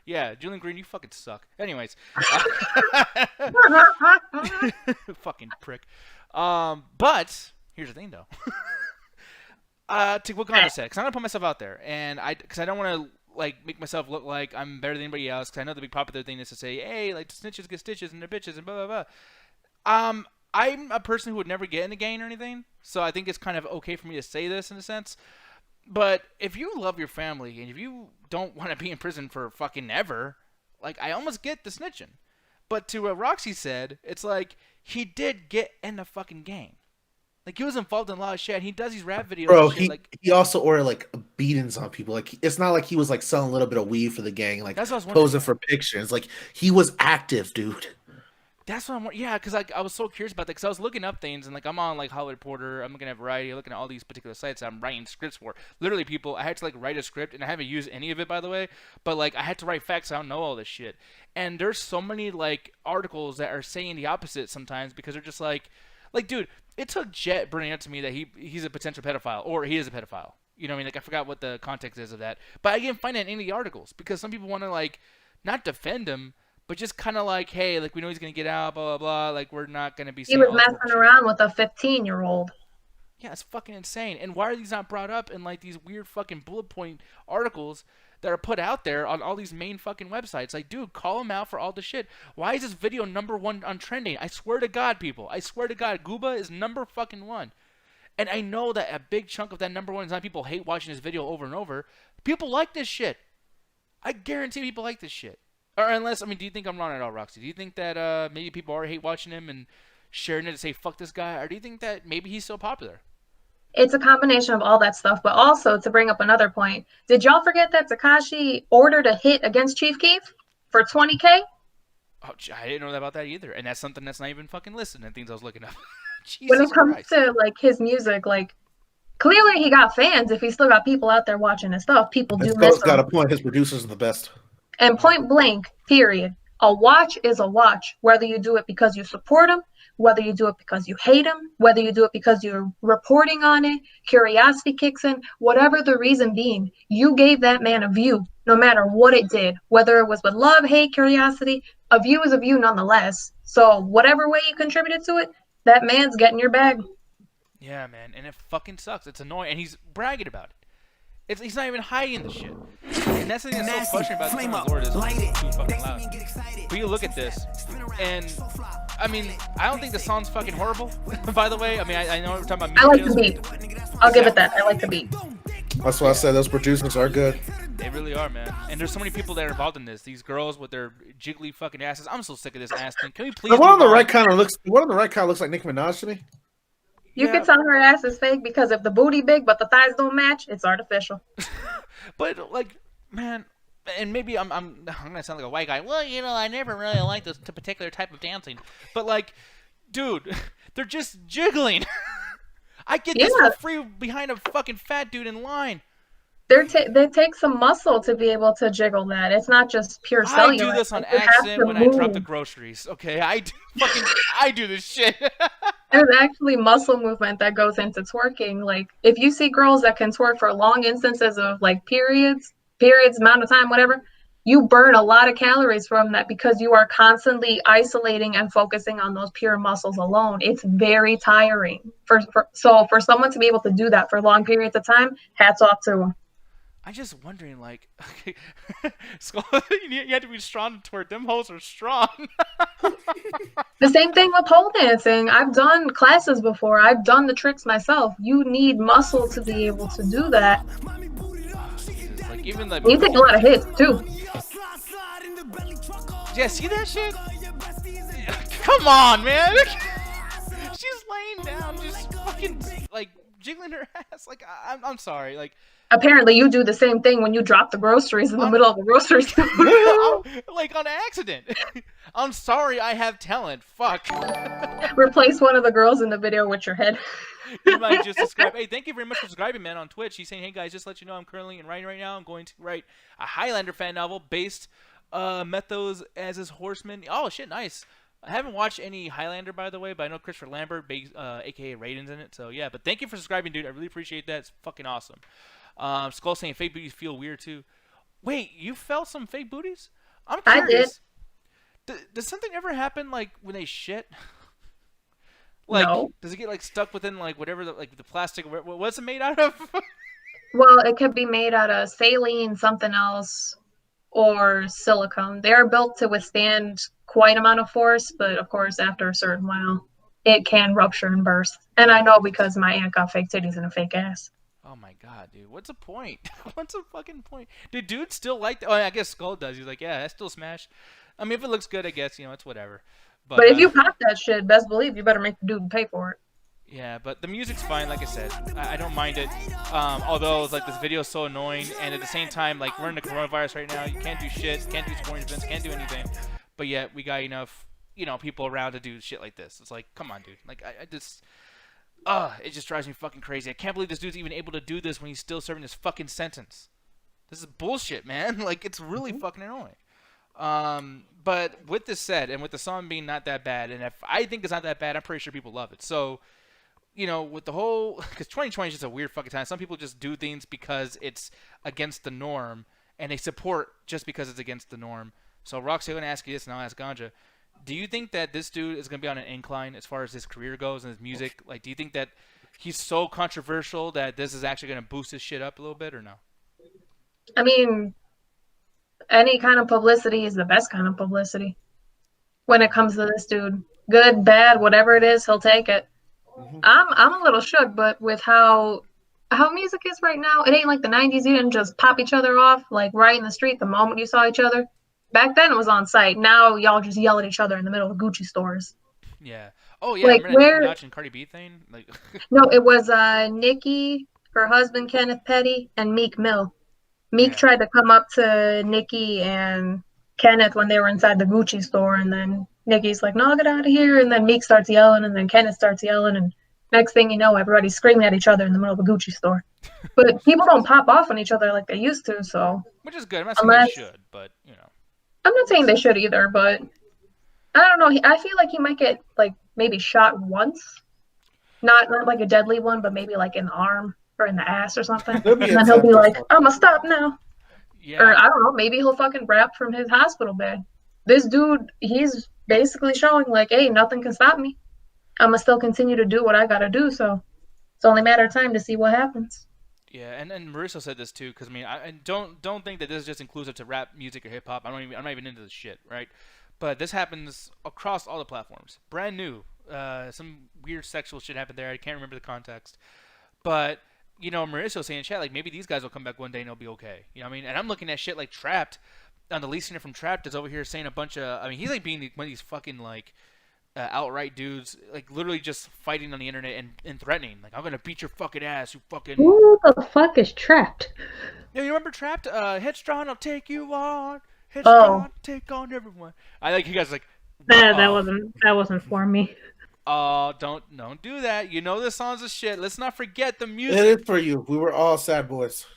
Yeah, Julian Green, you fucking suck. Anyways. Fucking prick. But here's the thing, though. To what Gonda said, because I'm gonna put myself out there, and because I don't want to like make myself look like I'm better than anybody else. Because I know the big popular thing is to say, hey, like snitches get stitches and they're bitches and blah blah blah. I'm a person who would never get in the gang or anything, so I think it's kind of okay for me to say this in a sense. But if you love your family and if you don't want to be in prison for fucking ever, like I almost get the snitching. But to what Roxy said, it's like he did get in the fucking gang. Like he was involved in a lot of shit. And he does these rap videos. Bro, and shit, he also ordered like beatings on people. Like it's not like he was like selling a little bit of weed for the gang, like that's what I was posing for pictures. Like he was active, dude. That's what I'm. Yeah, because like I was so curious about that because I was looking up things and like I'm on like Hollywood Reporter. I'm looking at Variety. I'm looking at all these particular sites I'm writing scripts for. Literally, people, I had to like write a script and I haven't used any of it by the way. But like I had to write facts. I don't know all this shit. And there's so many like articles that are saying the opposite sometimes because they're just like dude, it took Jet bringing up to me that he's a potential pedophile or he is a pedophile. You know what I mean? Like I forgot what the context is of that. But I didn't find it in any of the articles because some people want to like not defend him. But just kind of like, hey, like we know he's gonna get out, blah blah blah. Like we're not gonna be. He was messing around with a 15-year-old. Yeah, it's fucking insane. And why are these not brought up in like these weird fucking bullet point articles that are put out there on all these main fucking websites? Like, dude, call him out for all the shit. Why is this video #1 on trending? I swear to God, people. I swear to God, Gooba is #1. And I know that a big chunk of that #1 is not people hate watching this video over and over. People like this shit. I guarantee people like this shit. Or unless, I mean, do you think I'm wrong at all, Roxy? Do you think that maybe people already hate watching him and sharing it to say, fuck this guy? Or do you think that maybe he's so popular? It's a combination of all that stuff, but also to bring up another point, did y'all forget that Tekashi ordered a hit against Chief Keef for 20K? Oh, I didn't know about that either, and that's something that's not even fucking listed in things I was looking up. When it Jesus comes Christ. to like his music, like clearly he got fans. If he still got people out there watching his stuff, people do miss Skull's got him. a point. His producers are the best. And point blank, period. A watch is a watch, whether you do it because you support him, whether you do it because you hate him, whether you do it because you're reporting on it, curiosity kicks in, whatever the reason being, you gave that man a view, no matter what it did, whether it was with love, hate, curiosity, a view is a view nonetheless. So whatever way you contributed to it, that man's getting your bag. Yeah, man, and it fucking sucks. It's annoying, and he's bragging about it. He's not even hiding the shit. And that's the thing that's so frustrating about the Son of the Lord is it's too fucking loud. But you look at this, and I mean, I don't think the song's fucking horrible. By the way, I mean, I know we're talking about. I like the beat. I'll give it that. I like the beat. That's why I said those producers are good. They really are, man. And there's so many people that are involved in this. These girls with their jiggly fucking asses. I'm so sick of this ass thing. Can we please? The one on the right kind of looks. The one on the right kind of looks like Nicki Minaj to me. You can tell her ass is fake because if the booty big but the thighs don't match, it's artificial. But like, man, and maybe I'm gonna sound like a white guy. Well, you know, I never really liked this particular type of dancing. But like, dude, they're just jiggling. I get this for free behind a fucking fat dude in line. They take some muscle to be able to jiggle that. It's not just pure cellular. I do this on accident when I drop the groceries. Okay, I do this shit. There's actually muscle movement that goes into twerking. Like if you see girls that can twerk for long instances of like periods, amount of time, whatever, you burn a lot of calories from that because you are constantly isolating and focusing on those pure muscles alone. It's very tiring. So for someone to be able to do that for long periods of time, hats off to them. I'm just wondering, like, okay, you have to be strong to twerk. Them hoes are strong. The same thing with pole dancing. I've done classes before. I've done the tricks myself. You need muscle to be able to do that. Jesus, like, even like, you take a lot of hits too. Yeah, see that shit? Come on, man. She's laying down, just fucking like jiggling her ass. Like, I'm sorry, like. Apparently, you do the same thing when you drop the groceries in the middle of the grocery store. Like on accident. I'm sorry, I have talent. Fuck. Replace one of the girls in the video with your head. You might just subscribe. Hey, thank you very much for subscribing, man, on Twitch. He's saying, hey, guys, just to let you know I'm currently writing right now. I'm going to write a Highlander fan novel based Mythos as his horseman. Oh, shit, nice. I haven't watched any Highlander, by the way, but I know Christopher Lambert, a.k.a. Raiden's in it. So, yeah, but thank you for subscribing, dude. I really appreciate that. It's fucking awesome. Skull saying fake booties feel weird too. Wait, you felt some fake booties? I'm curious. I did. Does something ever happen like when they shit? Like, no. Does it get like stuck within like whatever the plastic? What's it made out of? Well, it could be made out of saline, something else, or silicone. They are built to withstand quite amount of force, but of course, after a certain while, it can rupture and burst. And I know because my aunt got fake titties and a fake ass. Oh my god, dude. What's the point? What's the fucking point? Do dudes still like that? Oh, I guess Skull does. He's like, yeah, that's still smash. I mean, if it looks good, I guess, you know, it's whatever. But if you pop that shit, best believe you better make the dude pay for it. Yeah, but the music's fine, like I said. I don't mind it. Although, it's like, this video is so annoying. And at the same time, like, we're in the coronavirus right now. You can't do shit. Can't do sporting events. Can't do anything. But yet, we got enough, you know, people around to do shit like this. It's like, come on, dude. Like, I just... it just drives me fucking crazy. I can't believe this dude's even able to do this when he's still serving his fucking sentence. This is bullshit, man. Like, it's really fucking annoying. But with this said, and with the song being not that bad, and if I think it's not that bad, I'm pretty sure people love it. So, you know, with the whole... Because 2020 is just a weird fucking time. Some people just do things because it's against the norm, and they support just because it's against the norm. So, Roxy, I'm going to ask you this, and I'll ask Ganja. Do you think that this dude is going to be on an incline as far as his career goes and his music? Like, do you think that he's so controversial that this is actually going to boost his shit up a little bit or no? I mean, any kind of publicity is the best kind of publicity when it comes to this dude. Good, bad, whatever it is, he'll take it. Mm-hmm. I'm a little shook, but with how music is right now, it ain't like the 90s. You didn't just pop each other off like right in the street the moment you saw each other. Back then it was on site. Now y'all just yell at each other in the middle of Gucci stores. Yeah. Oh yeah, Like, remember that where? Nicki Minaj and Cardi B thing? Like, No, it was Nikki, her husband Kenneth Petty, and Meek Mill. Meek yeah. tried to come up to Nikki and Kenneth when they were inside the Gucci store, and then Nikki's like, "No, get out of here!" And then Meek starts yelling, and then Kenneth starts yelling, and next thing you know, everybody's screaming at each other in the middle of a Gucci store. But people don't pop off on each other like they used to, so Which is good. I'm not saying unless they should, but you know. I'm not saying they should either, but I don't know. I feel like he might get like maybe shot once, not like a deadly one, but maybe like in the arm or in the ass or something. There'll be And then he'll be examples like, of- "I'm gonna stop now." Yeah. Or I don't know, maybe he'll fucking rap from his hospital bed. This dude, he's basically showing like, hey, nothing can stop me. I'm gonna still continue to do what I gotta do. So it's only a matter of time to see what happens. Yeah, and Marissa said this too, because I mean, I don't think that this is just inclusive to rap music or hip hop. I'm not even into this shit, right? But this happens across all the platforms. Brand new, some weird sexual shit happened there. I can't remember the context, but you know, Marissa was saying in chat like maybe these guys will come back one day and they'll be okay. You know what I mean? And I'm looking at shit like Trapped, on the lead singer from Trapped is over here saying a bunch of. I mean, he's like being one of these fucking like. Outright dudes, like literally just fighting on the internet and threatening, like I'm gonna beat your fucking ass, you fucking. Who the fuck is trapped? Yeah, you remember Trapped? Headstrong, I'll take you on. Headstrong, take on everyone. I like you guys like. That wasn't for me. Oh, don't do that. You know the songs of shit. Let's not forget the music. It is for you. We were all sad boys.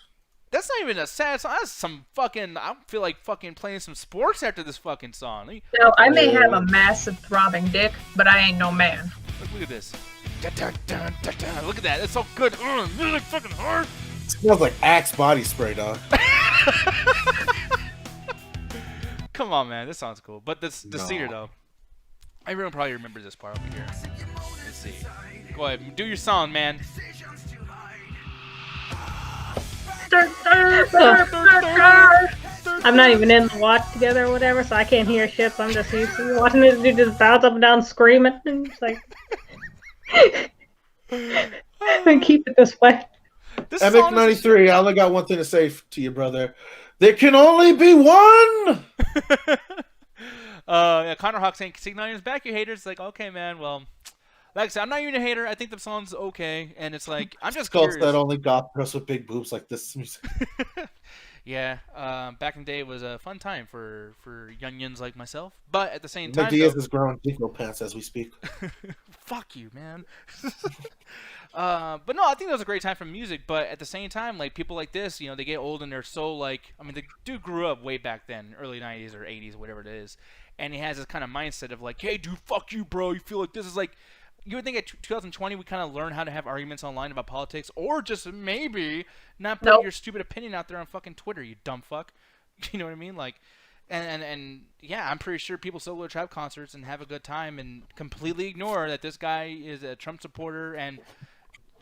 That's not even a sad song. That's some fucking. I feel like fucking playing some sports after this fucking song. Now, I may have a massive throbbing dick, but I ain't no man. Look at this. Dun, dun, dun, dun, dun. Look at that. It's so good. Really fucking hard. It smells like Axe body spray, dog. Come on, man. This sounds cool. But the No. cedar, though. Everyone probably remembers this part over here. Let's see. Go ahead. Do your song, man. I'm not even in the watch together or whatever, so I can't hear shit. So I'm just used to watching this dude just bounce up and down screaming. And it's like, and keep it this way. This Epic song is- 93, I only got one thing to say to you, brother. There can only be one! Yeah, Connor Hawk saying Sig9 is back, you haters. It's like, okay, man, well, like I said, I'm not even a hater. I think the song's okay, and it's like, I'm just Cults curious. that only got girls with big boobs like this music. Yeah, back in the day, it was a fun time for youngins like myself. But at the same time, Diaz though, is growing jingle pants as we speak. fuck you, man. But no, I think that was a great time for music. But at the same time, like people like this, you know, they get old and they're so like, I mean, the dude grew up way back then, early 90s or 80s, whatever it is, and he has this kind of mindset of like, hey, dude, fuck you, bro. You feel like this is like. You would think at 2020 we kind of learn how to have arguments online about politics, or just maybe not put your stupid opinion out there on fucking Twitter, you dumb fuck. You know what I mean? Like, and yeah, I'm pretty sure people still go to Trap concerts and have a good time and completely ignore that this guy is a Trump supporter. And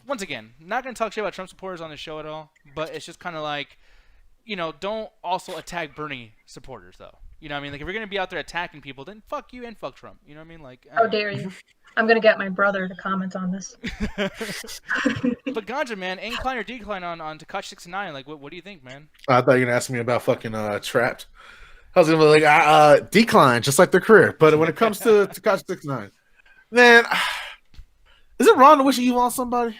once again, not gonna talk shit about Trump supporters on the show at all, but it's just kind of like, you know, don't also attack Bernie supporters though. You know what I mean? Like if you're gonna be out there attacking people, then fuck you and fuck Trump. You know what I mean? Like, How dare you? I'm gonna get my brother to comment on this. But Ganja, man, incline or decline on TEKASHI 6IX9INE? Like, what do you think, man? I thought you were gonna ask me about fucking Trapped. I was gonna be like, decline, just like their career. But when it comes to TEKASHI 6IX9INE, man, is it wrong to wish evil on somebody?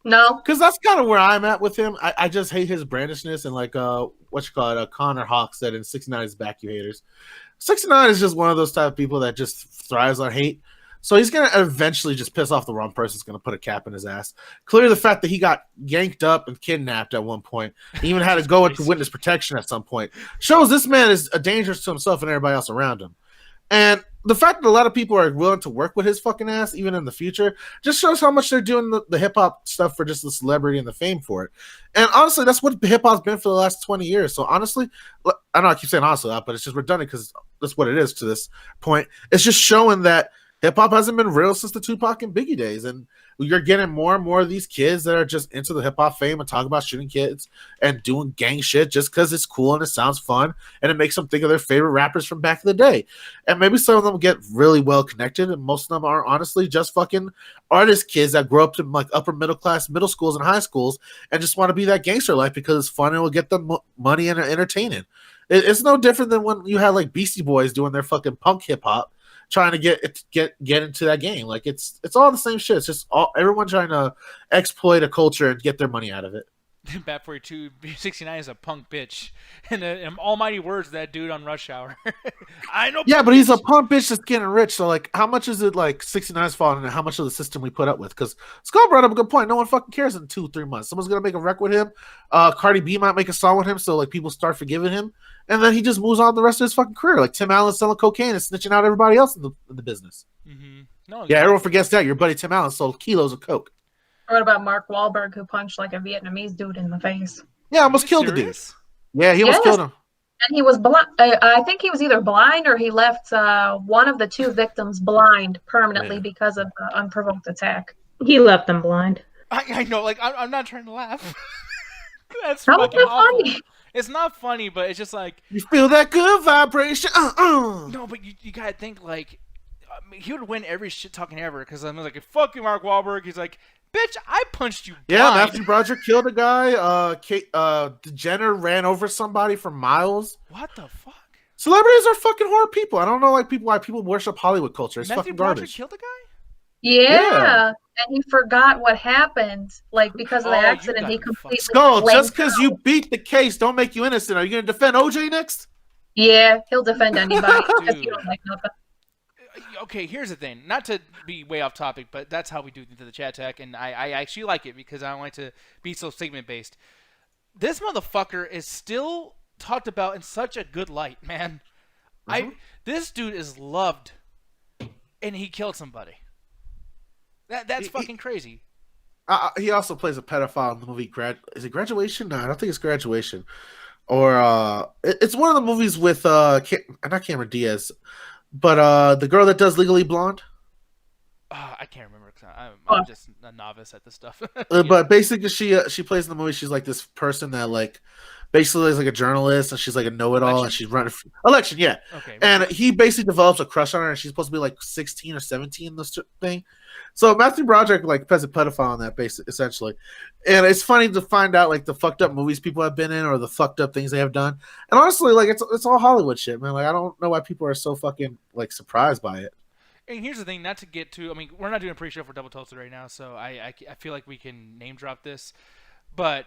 No, Because that's kind of where I'm at with him. I just hate his brandishness and like what you call it, Connor Hawk said in 6ix9ine is back, you haters. 6ix9ine is just one of those type of people that just thrives on hate. So he's gonna eventually just piss off the wrong person. He's gonna put a cap in his ass. Clearly, the fact that he got yanked up and kidnapped at one point, he even had to go into witness protection at some point, shows this man is a danger to himself and everybody else around him. And the fact that a lot of people are willing to work with his fucking ass, even in the future, just shows how much they're doing the hip hop stuff for just the celebrity and the fame for it. And honestly, that's what hip hop's been for the last 20 years. So honestly, I know I keep saying honestly, but it's just redundant because that's what it is to this point. It's just showing that hip hop hasn't been real since the Tupac and Biggie days. And you're getting more and more of these kids that are just into the hip hop fame and talk about shooting kids and doing gang shit just because it's cool and it sounds fun and it makes them think of their favorite rappers from back in the day. And maybe some of them get really well connected, and most of them are honestly just fucking artist kids that grow up in like upper middle class middle schools and high schools and just want to be that gangster life because it's fun and will get them money and entertaining. It's no different than when you had like Beastie Boys doing their fucking punk hip hop trying to get into that game. Like it's all the same shit. It's just everyone trying to exploit a culture and get their money out of it. Bat 42 69 is a punk bitch, and almighty words of that dude on Rush Hour. I know. Yeah, but he's a punk bitch that's getting rich. So like, how much is it like 69's fault, and how much of the system we put up with? Because Skull brought up a good point. No one fucking cares in 2-3 months. Someone's gonna make a record with him. Cardi B might make a song with him, so like people start forgiving him, and then he just moves on the rest of his fucking career. Like Tim Allen selling cocaine and snitching out everybody else in the business. Mm-hmm. No, yeah, everyone forgets that your buddy Tim Allen sold kilos of coke. What about Mark Wahlberg, who punched like a Vietnamese dude in the face? Yeah, almost killed the dude. Yeah, he almost killed him. And he was blind. I think he was either blind or he left one of the two victims blind permanently because of the unprovoked attack. He left them blind. I know, like, I'm not trying to laugh. That's How fucking is that awful. funny? It's not funny, but it's just like... You feel that good vibration? No, but you gotta think, like... he would win every shit-talking ever, because I'm like, fuck you, Mark Wahlberg. He's like... Bitch, I punched you blind. Yeah, Matthew Broderick killed a guy. Jenner ran over somebody for miles. What the fuck? Celebrities are fucking horror people. I don't know why people worship Hollywood culture. It's Matthew fucking Broderick garbage. killed a guy? Yeah. And he forgot what happened. Like, because of the accident, he completely... Skull, just because you beat the case don't make you innocent. Are you going to defend OJ next? Yeah, he'll defend anybody because he don't like nothing. Okay, here's the thing. Not to be way off topic, but that's how we do into the chat tech, and I actually like it because I don't like to be so segment-based. This motherfucker is still talked about in such a good light, man. Mm-hmm. This dude is loved, and he killed somebody. That's fucking crazy. He also plays a pedophile in the movie Is it Graduation? No, I don't think it's Graduation. Or it's one of the movies with not Cameron Diaz, but the girl that does Legally Blonde. I can't remember. I'm just a novice at this stuff. But basically, she plays in the movie. She's like this person that like basically is like a journalist, and she's like a know-it-all, and she's running election. Yeah. Okay. And he basically develops a crush on her, and she's supposed to be like 16 or 17 in this thing. So Matthew Broderick like plays a pedophile on that basis, essentially. And it's funny to find out like the fucked up movies people have been in or the fucked up things they have done. And honestly, like it's all Hollywood shit, man. Like I don't know why people are so fucking like surprised by it. And here's the thing, not to get to, I mean, we're not doing a pre-show for Double Toasted right now, so I feel like we can name drop this. But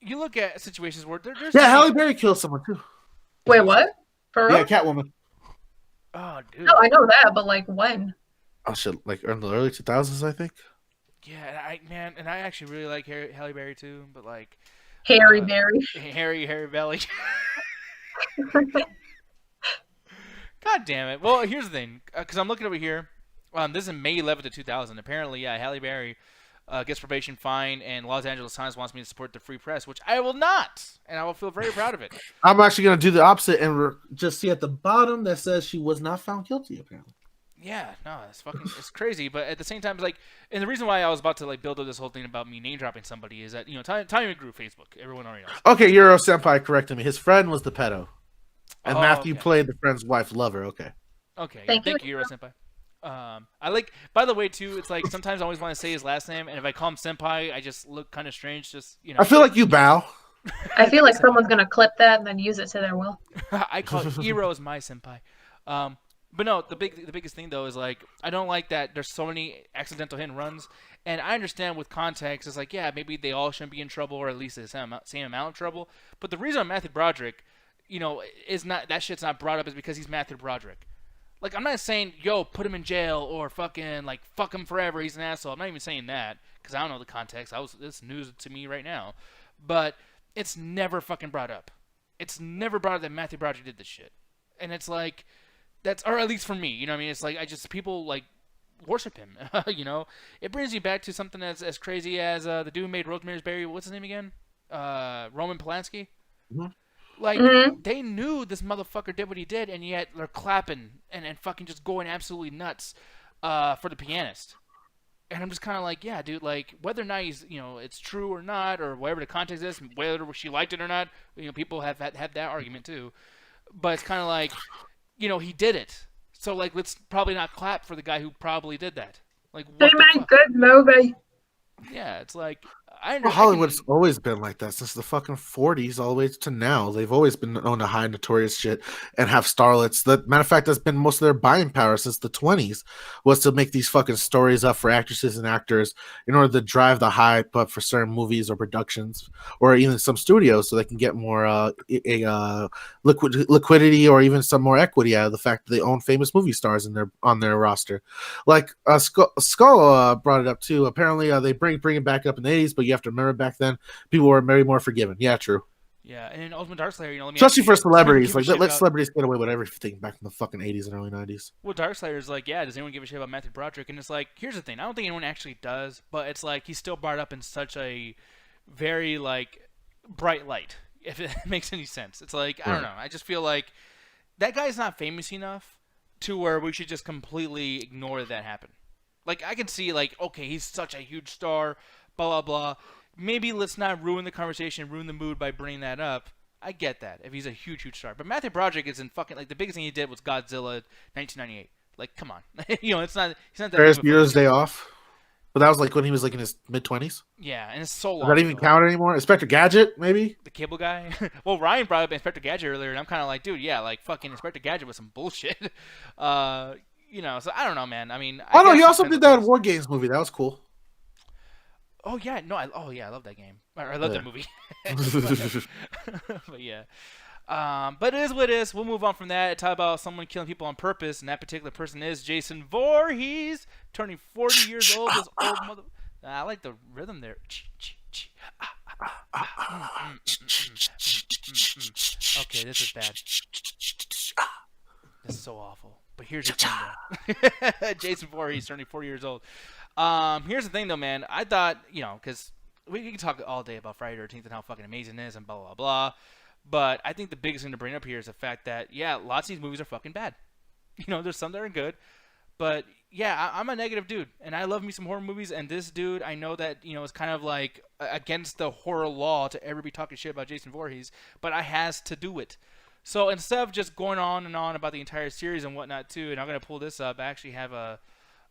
you look at situations where there's... Yeah, Halle Berry killed someone, too. Wait, what? For real? Yeah, Catwoman. Oh, dude. No, I know that, but, like, when? Oh, shit, like, in the early 2000s, I think? Yeah, and I actually really like Halle Berry, too, but, like... Harry Berry. Harry Belly. God damn it. Well, here's the thing, because I'm looking over here. This is May 11th of 2000. Apparently, yeah, Halle Berry gets probation fine, and Los Angeles Times wants me to support the free press, which I will not, and I will feel very proud of it. I'm actually going to do the opposite and just see at the bottom that says she was not found guilty, apparently. Yeah, no, it's crazy, but at the same time, like, and the reason why I was about to like build up this whole thing about me name dropping somebody is that Tommy McGrew, Facebook, everyone already knows. Okay, Euro Senpai corrected me. His friend was the pedo. And Matthew played the friend's wife, lover. Okay. Okay. Thank you, Euro Senpai. I like. By the way, too, it's like sometimes I always want to say his last name, and if I call him Senpai, I just look kind of strange. Just I feel like you bow. I feel like someone's gonna clip that and then use it to their will. I call Eero as my senpai. But no, the biggest thing though is like I don't like that there's so many accidental hit and runs, and I understand with context it's like maybe they all shouldn't be in trouble or at least the same amount of trouble. But the reason Matthew Broderick, is not that shit's not brought up is because he's Matthew Broderick. Like I'm not saying put him in jail or fucking like fuck him forever. He's an asshole. I'm not even saying that because I don't know the context. This news to me right now, but it's never fucking brought up. It's never brought up that Matthew Broderick did this shit, and it's like. That's, or at least for me, you know what I mean? It's like, people, like, worship him, It brings you back to something that's as crazy as the dude who made Rosemary's Baby, what's his name again? Roman Polanski? Mm-hmm. Like, they knew this motherfucker did what he did, and yet they're clapping and fucking just going absolutely nuts for the pianist. And I'm just kind of like, yeah, dude, like, whether or not he's, it's true or not, or whatever the context is, whether she liked it or not, people have that argument too. But it's kind of like... he did it. So, like, let's probably not clap for the guy who probably did that. Like, they made good movie. Yeah, it's like, Hollywood's always been like that since the fucking 40s all the way to now. They've always been known to hide notorious shit and have starlets. The matter of fact, that's been most of their buying power since the 20s, was to make these fucking stories up for actresses and actors in order to drive the hype up for certain movies or productions, or even some studios, so they can get more liquidity or even some more equity out of the fact that they own famous movie stars on their roster. Like Skull brought it up too. Apparently, they bring it back up in the 80s, but you have to remember back then people were very more forgiving. Yeah, true. Yeah, and in Ultimate Darkslayer, especially for celebrities, like let celebrities get away with everything back in the fucking 80s and early 90s. Well, Darkslayer is like, yeah, does anyone give a shit about Matthew Broderick? And it's like, here's the thing, I don't think anyone actually does, but it's like he's still brought up in such a very like bright light, if it makes any sense. It's like, I don't know, I just feel like that guy's not famous enough to where we should just completely ignore that happened. Like, I can see, like, okay, he's such a huge star, blah, blah, blah. Maybe let's not ruin the conversation, ruin the mood by bringing that up. I get that, if he's a huge, huge star. But Matthew Broderick is in fucking, like, the biggest thing he did was Godzilla 1998. Like, come on. He's not that Ferris Bueller's Day Off. But that was, like, when he was, like, in his mid-20s. Yeah, and it's so long. Does that even count anymore? Inspector Gadget, maybe? The cable guy? Well, Ryan brought up Inspector Gadget earlier, and I'm kind of like, dude, yeah, like, fucking Inspector Gadget was some bullshit. So I don't know, man. I mean, he also did that War Games movie. That was cool. Oh yeah, no, I love that game. I love that movie. But yeah, but it is what it is. We'll move on from that. Talk about someone killing people on purpose, and that particular person is Jason Voorhees, turning 40 years old. This old mother. I like the rhythm there. Okay, this is bad. This is so awful. But here's the thing, though. Jason Voorhees turning 40 years old. Here's the thing, though, man. I thought, because we can talk all day about Friday the 13th and how fucking amazing it is and blah, blah, blah. But I think the biggest thing to bring up here is the fact that, yeah, lots of these movies are fucking bad. There's some that are good. But, yeah, I'm a negative dude. And I love me some horror movies. And this dude, I know that, is kind of like against the horror law to ever be talking shit about Jason Voorhees. But I has to do it. So instead of just going on and on about the entire series and whatnot too, and I'm going to pull this up, I actually have a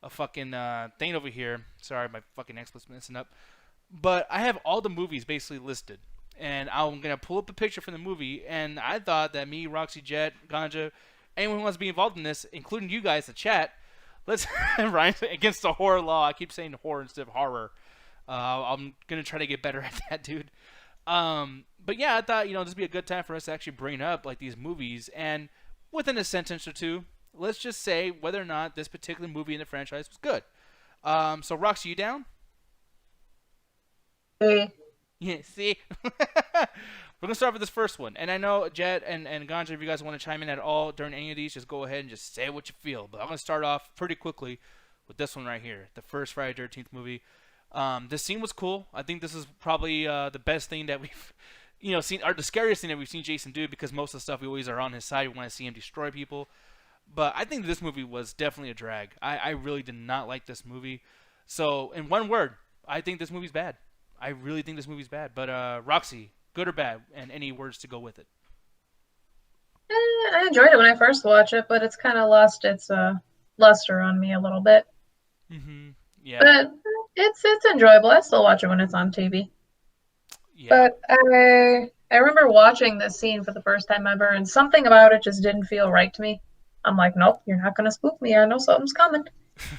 fucking thing over here. Sorry, my fucking Xbox messing up. But I have all the movies basically listed. And I'm going to pull up a picture from the movie, and I thought that me, Roxy, Jet, Ganja, anyone who wants to be involved in this, including you guys, the chat, let's, Ryan, against the horror law. I keep saying horror instead of horror. I'm going to try to get better at that, dude. But yeah, I thought, this would be a good time for us to actually bring up like these movies, and within a sentence or two, let's just say whether or not this particular movie in the franchise was good. So Roxy, you down? Yeah, see? We're going to start with this first one. And I know, Jet and Ganja, if you guys want to chime in at all during any of these, just go ahead and just say what you feel. But I'm going to start off pretty quickly with this one right here, the first Friday the 13th movie. This scene was cool. I think this is probably the best thing that we've seen, or the scariest thing that we've seen Jason do, because most of the stuff we always are on his side. We want to see him destroy people. But I think this movie was definitely a drag. I really did not like this movie. So, in one word, I think this movie's bad. I really think this movie's bad. But, Roxy, good or bad? And any words to go with it? I enjoyed it when I first watched it, but it's kind of lost its luster on me a little bit. Mm-hmm. Yeah. But it's enjoyable. I still watch it when it's on TV. Yeah. But I remember watching this scene for the first time ever, and something about it just didn't feel right to me. I'm like, nope, you're not going to spook me. I know something's coming.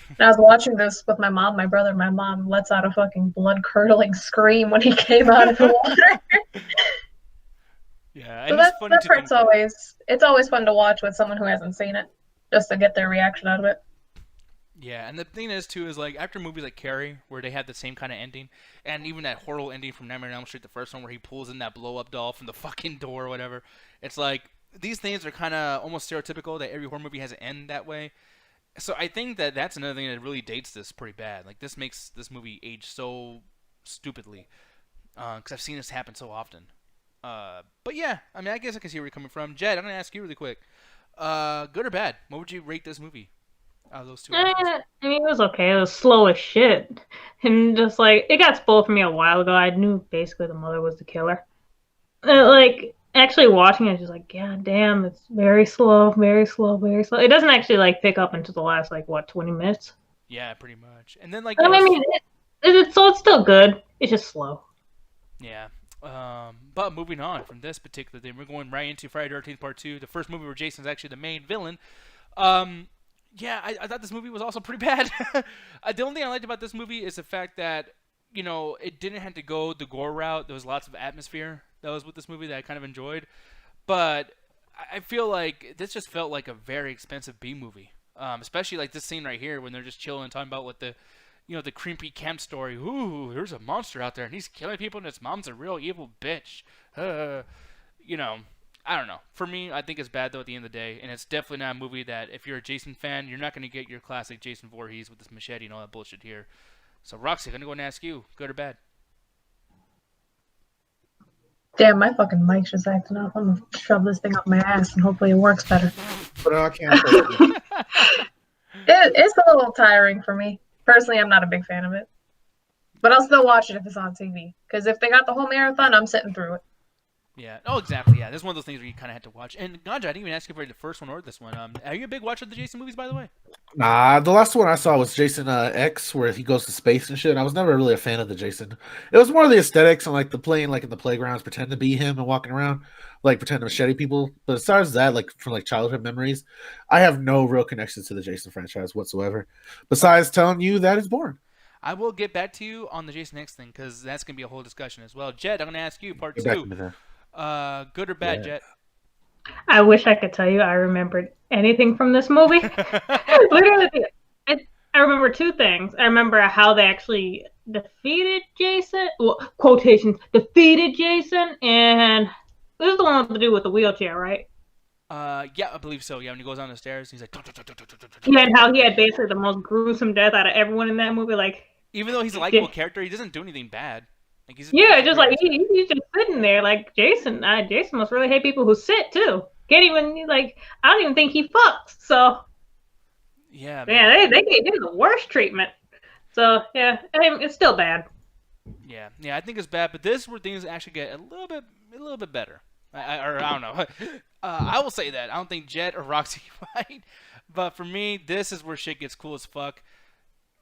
And I was watching this with my mom, my brother. My mom lets out a fucking blood-curdling scream when he came out of the water. Yeah, so that part's it's always fun to watch with someone who hasn't seen it, just to get their reaction out of it. Yeah, and the thing is, too, is like after movies like Carrie, where they have the same kind of ending, and even that horrible ending from Nightmare on Elm Street, the first one, where he pulls in that blow-up doll from the fucking door or whatever, it's like these things are kind of almost stereotypical that every horror movie has an end that way. So I think that that's another thing that really dates this pretty bad. Like, this makes this movie age so stupidly, because I've seen this happen so often. But yeah, I mean, I guess I can see where you're coming from. Jed, I'm going to ask you really quick. Good or bad? What would you rate this movie? Those two. I mean, it was okay. It was slow as shit. And just like, it got spoiled for me a while ago. I knew basically the mother was the killer. Like, actually watching it, just like, god damn, it's very slow, very slow, very slow. It doesn't actually like pick up until the last 20 minutes. Yeah, pretty much. And then like, I mean, it's still good. it's just slow. Yeah. But moving on from this particular thing, we're going right into Friday the 13th Part 2, the first movie where Jason's actually the main villain. Yeah, I thought this movie was also pretty bad. The only thing I liked about this movie is the fact that, you know, it didn't have to go the gore route. There was lots of atmosphere that was with this movie that I kind of enjoyed. But I feel like this just felt like a very expensive B movie. Especially like this scene right here when they're just chilling and talking about what the, you know, the creepy camp story. Ooh, there's a monster out there and he's killing people and his mom's a real evil bitch. You know, I don't know. For me, I think it's bad though at the end of the day, and it's definitely not a movie that if you're a Jason fan, you're not going to get your classic Jason Voorhees with this machete and all that bullshit here. So Roxy, I'm going to go and ask you, good or bad? Damn, my fucking mic's just acting up. I'm gonna shove this thing up my ass and hopefully it works better. But I can't. It's a little tiring for me. Personally, I'm not a big fan of it. But I'll still watch it if it's on TV. Because if they got the whole marathon, I'm sitting through it. Yeah. Oh, exactly. Yeah. This is one of those things where you kind of had to watch. And Ganja, I didn't even ask you for the first one or this one. Are you a big watcher of the Jason movies, by the way? Nah, the last one I saw was Jason X, where he goes to space and shit. I was never really a fan of the Jason. It was more the aesthetics and like the playing, like in the playgrounds, pretend to be him and walking around, like pretend to machete people. But besides that, like from like childhood memories, I have no real connection to the Jason franchise whatsoever. Besides telling you that it's boring. I will get back to you on the Jason X thing because that's gonna be a whole discussion as well. Jed, I'm gonna ask you part Get back to two. me there. Good or bad, Yeah. Jet? I wish I could tell you I remembered anything from this movie. Literally, I remember two things. I remember how they actually defeated Jason. Well, quotations, defeated Jason, and this is the one to do with the wheelchair, right? Yeah, I believe so. Yeah, when he goes down the stairs, he's like. Yeah, and how he had basically the most gruesome death out of everyone in that movie. Like, Even though he's a likable character, he doesn't do anything bad. Like he's just like he's just sitting there. Like Jason, Jason must really hate people who sit too. Can't even like. I don't even think he fucks. So yeah, yeah, they gave him the worst treatment. So yeah, I mean, it's still bad. Yeah, I think it's bad, but this is where things actually get a little bit better. I don't know. I will say that I don't think Jet or Roxy fight, but for me, this is where shit gets cool as fuck.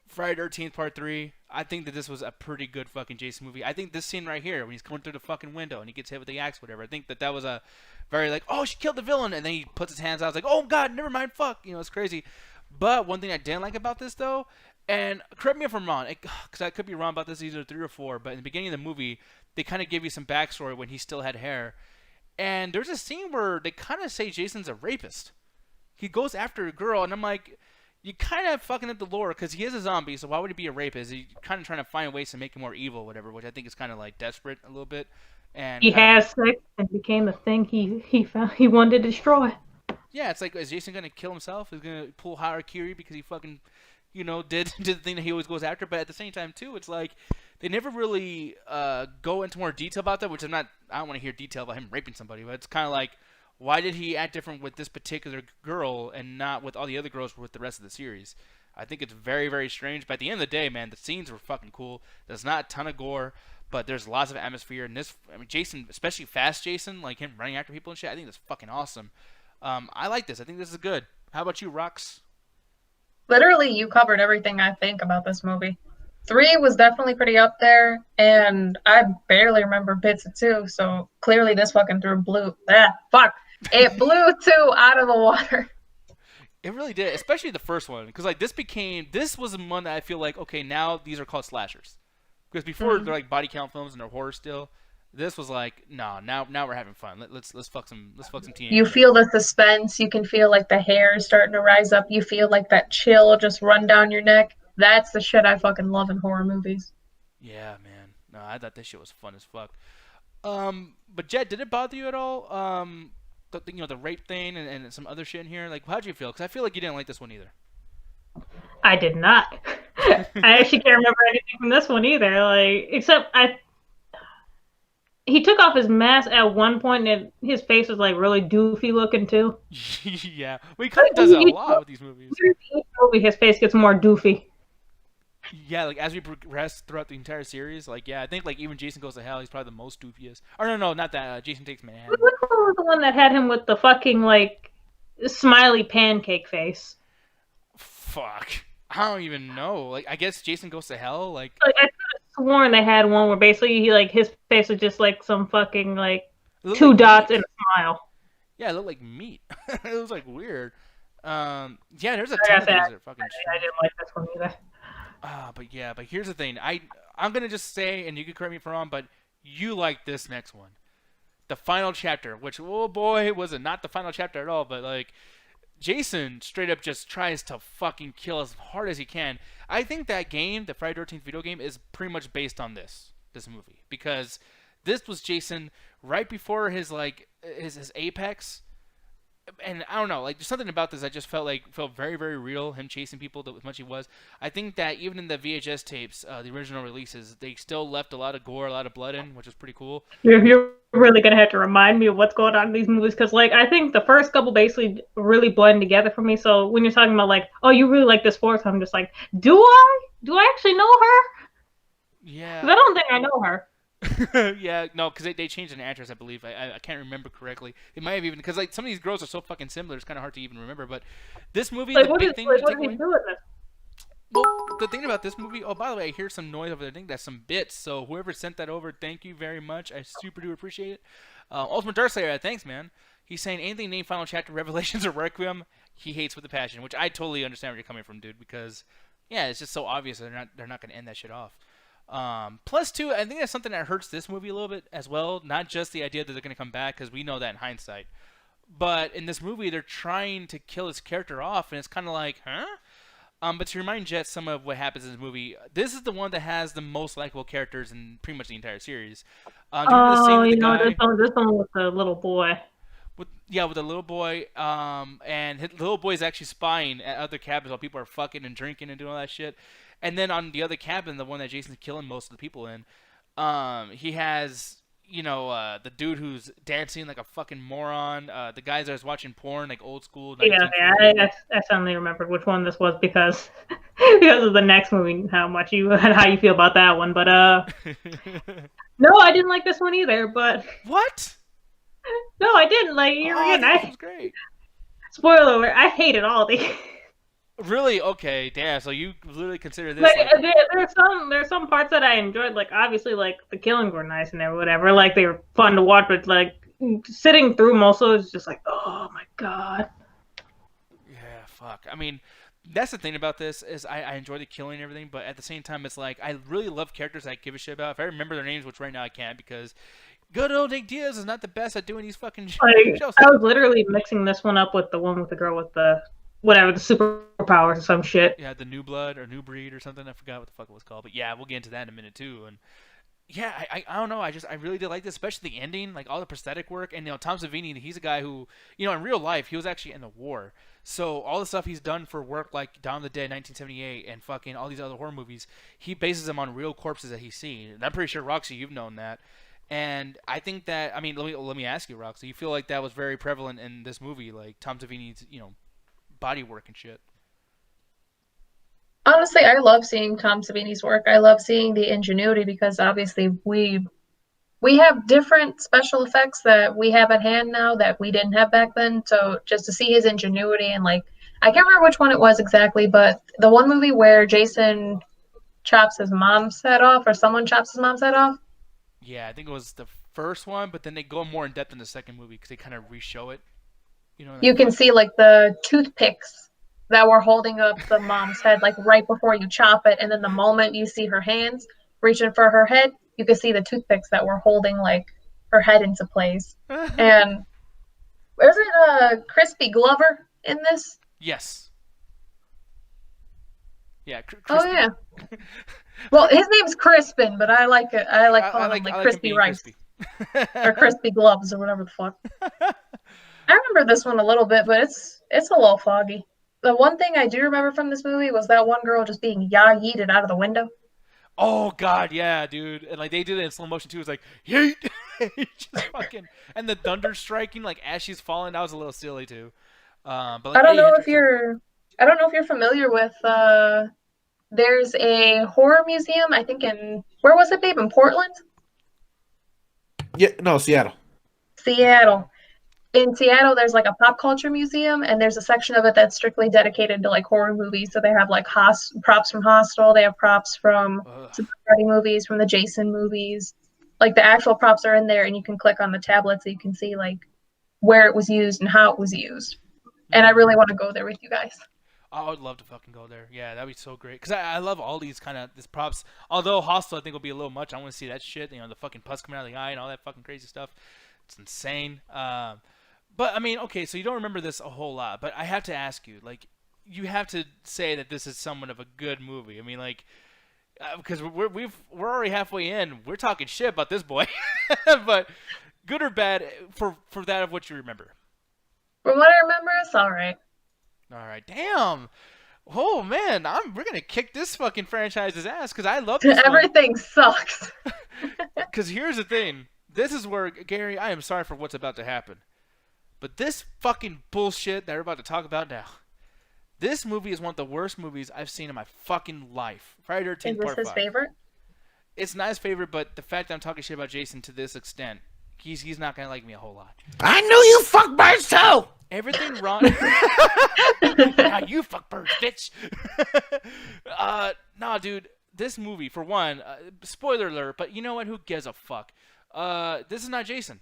Friday the 13th Part 3. I think that this was a pretty good fucking Jason movie. I think this scene right here, when he's coming through the fucking window and he gets hit with the axe, whatever. I think that was a very like, oh, she killed the villain, and then he puts his hands out. It's like, oh god, never mind, fuck. You know, it's crazy. But one thing I didn't like about this though, and correct me if I'm wrong, because I could be wrong about this, either 3 or 4. But in the beginning of the movie, they kind of give you some backstory when he still had hair. And there's a scene where they kind of say Jason's a rapist. He goes after a girl, and I'm like, you kind of fucking up the lore because he is a zombie, so why would he be a rapist? He's kind of trying to find ways to make him more evil, whatever, which I think is kind of like desperate a little bit. And he has sex and became the thing he found he wanted to destroy. Yeah, it's like, is Jason gonna kill himself? Is he gonna pull Harakiri because he fucking, you know, did the thing that he always goes after? But at the same time, too, it's like they never really go into more detail about that, which I don't want to hear detail about him raping somebody, but it's kind of like, why did he act different with this particular girl and not with all the other girls with the rest of the series? I think it's very, very strange. But at the end of the day, man, the scenes were fucking cool. There's not a ton of gore, but there's lots of atmosphere. And this, I mean, Jason, especially fast Jason, like him running after people and shit, I think that's fucking awesome. I like this. I think this is good. How about you, Rox? Literally, you covered everything I think about this movie. 3 was definitely pretty up there, and I barely remember bits of 2, so clearly this fucking it blew 2 out of the water. It really did, especially the first one, because like this was the one that I feel like, okay, now these are called slashers, because before they're like body count films and they're horror still. This was like, no, now we're having fun. Let's fuck some teenagers. You feel the suspense. You can feel like the hair is starting to rise up. You feel like that chill just run down your neck. That's the shit I fucking love in horror movies. Yeah, man. No, I thought this shit was fun as fuck. But Jed, did it bother you at all? The rape thing and some other shit in here. Like, how'd you feel? Because I feel like you didn't like this one either. I did not. I actually can't remember anything from this one either. Like, except he took off his mask at one point, and his face was like really doofy looking too. Yeah, well, he kind of does it a lot with these movies. His face gets more doofy. Yeah, like as we progress throughout the entire series, like I think like even Jason Goes to Hell, he's probably the most doofiest. Or no, not that. Jason Takes Manhattan. Which one was the one that had him with the fucking like smiley pancake face? Fuck, I don't even know. Like I guess Jason Goes to Hell. Like I could have sworn they had one where basically his face was just like some fucking two like dots meat. and a smile. Yeah, it looked like meat. It was like weird. Yeah, there's a Like ton I of said, things that are fucking. I didn't like this one either. But here's the thing. I'm gonna just say, and you can correct me if I'm wrong, but you like this next one, the final chapter, which oh boy was it not the final chapter at all, but like Jason straight up just tries to fucking kill as hard as he can. I think that game, the Friday 13th video game, is pretty much based on this movie, because this was Jason right before his his apex. And I don't know, like there's something about this I just felt very, very real. Him chasing people as much as he was. I think that even in the VHS tapes, the original releases, they still left a lot of gore, a lot of blood in, which was pretty cool. You're really gonna have to remind me of what's going on in these movies, because I think the first couple basically really blend together for me. So when you're talking about oh, you really like this fourth, I'm just like, do I actually know her? Yeah. 'Cause I don't think I know her. Yeah, no, because they changed an actress, I believe. I can't remember correctly. It might have even, because some of these girls are so fucking similar, it's kind of hard to even remember. But this movie, the big thing to take away. Well, the thing about this movie, oh, by the way, I hear some noise over there. I think that's some bits. So whoever sent that over, thank you very much. I super do appreciate it. Ultimate Darkslayer, thanks, man. He's saying anything named Final Chapter, Revelations, or Requiem, he hates with a passion, which I totally understand where you're coming from, dude. Because yeah, it's just so obvious that they're not gonna end that shit off. Plus, too, I think that's something that hurts this movie a little bit as well. Not just the idea that they're going to come back, because we know that in hindsight. But in this movie, they're trying to kill his character off, and it's kind of like, huh? But to remind Jet some of what happens in this movie, this is the one that has the most likable characters in pretty much the entire series. This one with the little boy. With the little boy, and his little boy is actually spying at other cabins while people are fucking and drinking and doing all that shit. And then on the other cabin, the one that Jason's killing most of the people in, he has, the dude who's dancing like a fucking moron. The guys that was watching porn, like old school. Yeah, I suddenly remembered which one this was because of the next movie, how you feel about that one. But no, I didn't like this one either. But what? No, I didn't. This was great. Spoiler alert! I hated all these. Really? Okay, damn. So you literally consider this there's some parts that I enjoyed. Obviously, the killings were nice and whatever. They were fun to watch, but sitting through most of it was just oh my god. Yeah, fuck. I mean, that's the thing about this is I enjoy the killing and everything, but at the same time, it's I really love characters I give a shit about. If I remember their names, which right now I can't because good old Nick Diaz is not the best at doing these fucking shows. I was literally mixing this one up with the one with the girl with the whatever, the superpowers or some shit. Yeah, the New Blood or New Breed or something. I forgot what the fuck it was called. But yeah, we'll get into that in a minute too. And yeah, I don't know. I really did like this, especially the ending, all the prosthetic work. And Tom Savini, he's a guy who, in real life, he was actually in the war. So all the stuff he's done for work like Dawn of the Dead, 1978, and fucking all these other horror movies, he bases them on real corpses that he's seen. And I'm pretty sure, Roxy, you've known that. And I think that, I mean, let me ask you, Roxy, you feel like that was very prevalent in this movie, Tom Savini's, body work and shit? Honestly, I love seeing Tom Savini's work. I love seeing the ingenuity because obviously we have different special effects that we have at hand now that we didn't have back then. So just to see his ingenuity and I can't remember which one it was exactly, but the one movie where Jason chops his mom's head off or someone chops his mom's head off. Yeah, I think it was the first one, but then they go more in depth in the second movie because they kind of re-show it. You can see the toothpicks that were holding up the mom's head right before you chop it, and then the moment you see her hands reaching for her head, you can see the toothpicks that were holding her head into place. And isn't Crispy Glover in this? Yes. Yeah. Oh yeah. Well, his name's Crispin, but I like it. I like calling him Crispy Rice or Crispy Gloves or whatever the fuck. I remember this one a little bit, but it's a little foggy. The one thing I do remember from this movie was that one girl just being yeeted out of the window. Oh god, yeah, dude. And they did it in slow motion too. It's yeet, just fucking, and the thunder striking as she's falling. That was a little silly too. But I don't know if you're familiar with. There's a horror museum. I think where was it, babe? In Portland. Yeah, no, Seattle. Seattle. in Seattle, there's like a pop culture museum, and there's a section of it that's strictly dedicated to like horror movies. So they have like props from Hostel, they have props from some Freddy movies, from the Jason movies. Like the actual props are in there, and you can click on the tablet so you can see like where it was used and how it was used. And I really want to go there with you guys. I would love to fucking go there. Yeah, that'd be so great. Because I love all these these props. Although Hostel, I think, will be a little much. I want to see that shit. You know, the fucking pus coming out of the eye and all that fucking crazy stuff. It's insane. But, I mean, okay, so you don't remember this a whole lot. But I have to ask you, like, you have to say that this is somewhat of a good movie. I mean, like, because we're already halfway in. We're talking shit about this boy. But good or bad for that of what you remember? From what I remember, it's all right. All right, damn. Oh man, we're gonna kick this fucking franchise's ass because I love this. Everything sucks. Because here's the thing. This is where, Gary, I am sorry for what's about to happen, but this fucking bullshit that we're about to talk about now. This movie is one of the worst movies I've seen in my fucking life. Friday the 13th Part 5. Is this his favorite? It's not his favorite, but the fact that I'm talking shit about Jason to this extent, he's not gonna like me a whole lot. I knew you fuck birds too. Everything wrong. Now you fuck birds, bitch. Nah, dude. This movie, for one, spoiler alert, but you know what? Who gives a fuck? This is not Jason.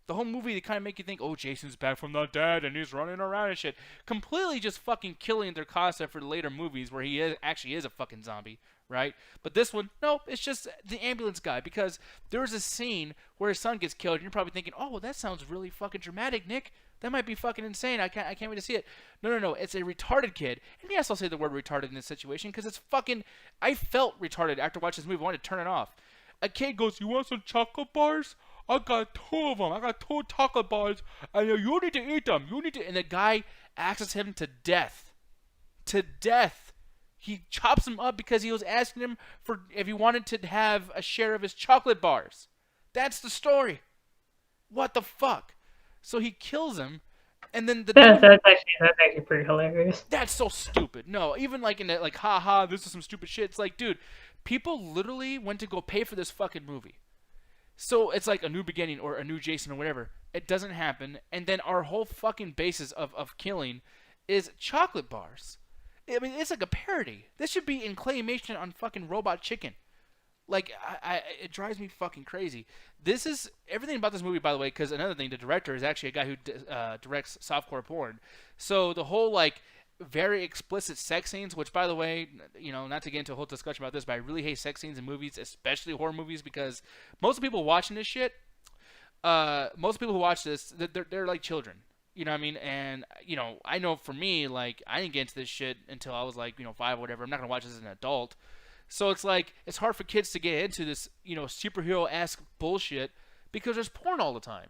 The whole movie, they kind of make you think, oh, Jason's back from the dead and he's running around and shit. Completely just fucking killing their concept for the later movies where he actually is a fucking zombie, right? But this one, nope, it's just the ambulance guy, because there was a scene where his son gets killed and you're probably thinking, oh, well, that sounds really fucking dramatic, Nick. That might be fucking insane. I can't wait to see it. No. It's a retarded kid. And yes, I'll say the word retarded in this situation because it's fucking... I felt retarded after watching this movie. I wanted to turn it off. A kid goes, you want some chocolate bars? I got 2 of them. I got 2 chocolate bars. And you need to eat them. You need to... And the guy axes him to death. To death. He chops him up because he was asking him for if he wanted to have a share of his chocolate bars. That's the story. What the fuck? So he kills him, and then that's actually pretty hilarious. That's so stupid. No, even like in the haha, this is some stupid shit. It's like, dude, people literally went to go pay for this fucking movie. So it's like a new beginning or a new Jason or whatever. It doesn't happen, and then our whole fucking basis of killing is chocolate bars. I mean, it's like a parody. This should be in claymation on fucking Robot Chicken. Like, it drives me fucking crazy. This is everything about this movie, by the way, because another thing, the director is actually a guy who directs softcore porn. So the whole, like, very explicit sex scenes, which, by the way, you know, not to get into a whole discussion about this, but I really hate sex scenes in movies, especially horror movies, because most of the people watching this shit, most people who watch this, they're like children. You know what I mean? And, you know, I know for me, like, I didn't get into this shit until I was, like, 5 or whatever. I'm not going to watch this as an adult. So it's like, it's hard for kids to get into this, superhero-esque bullshit because there's porn all the time.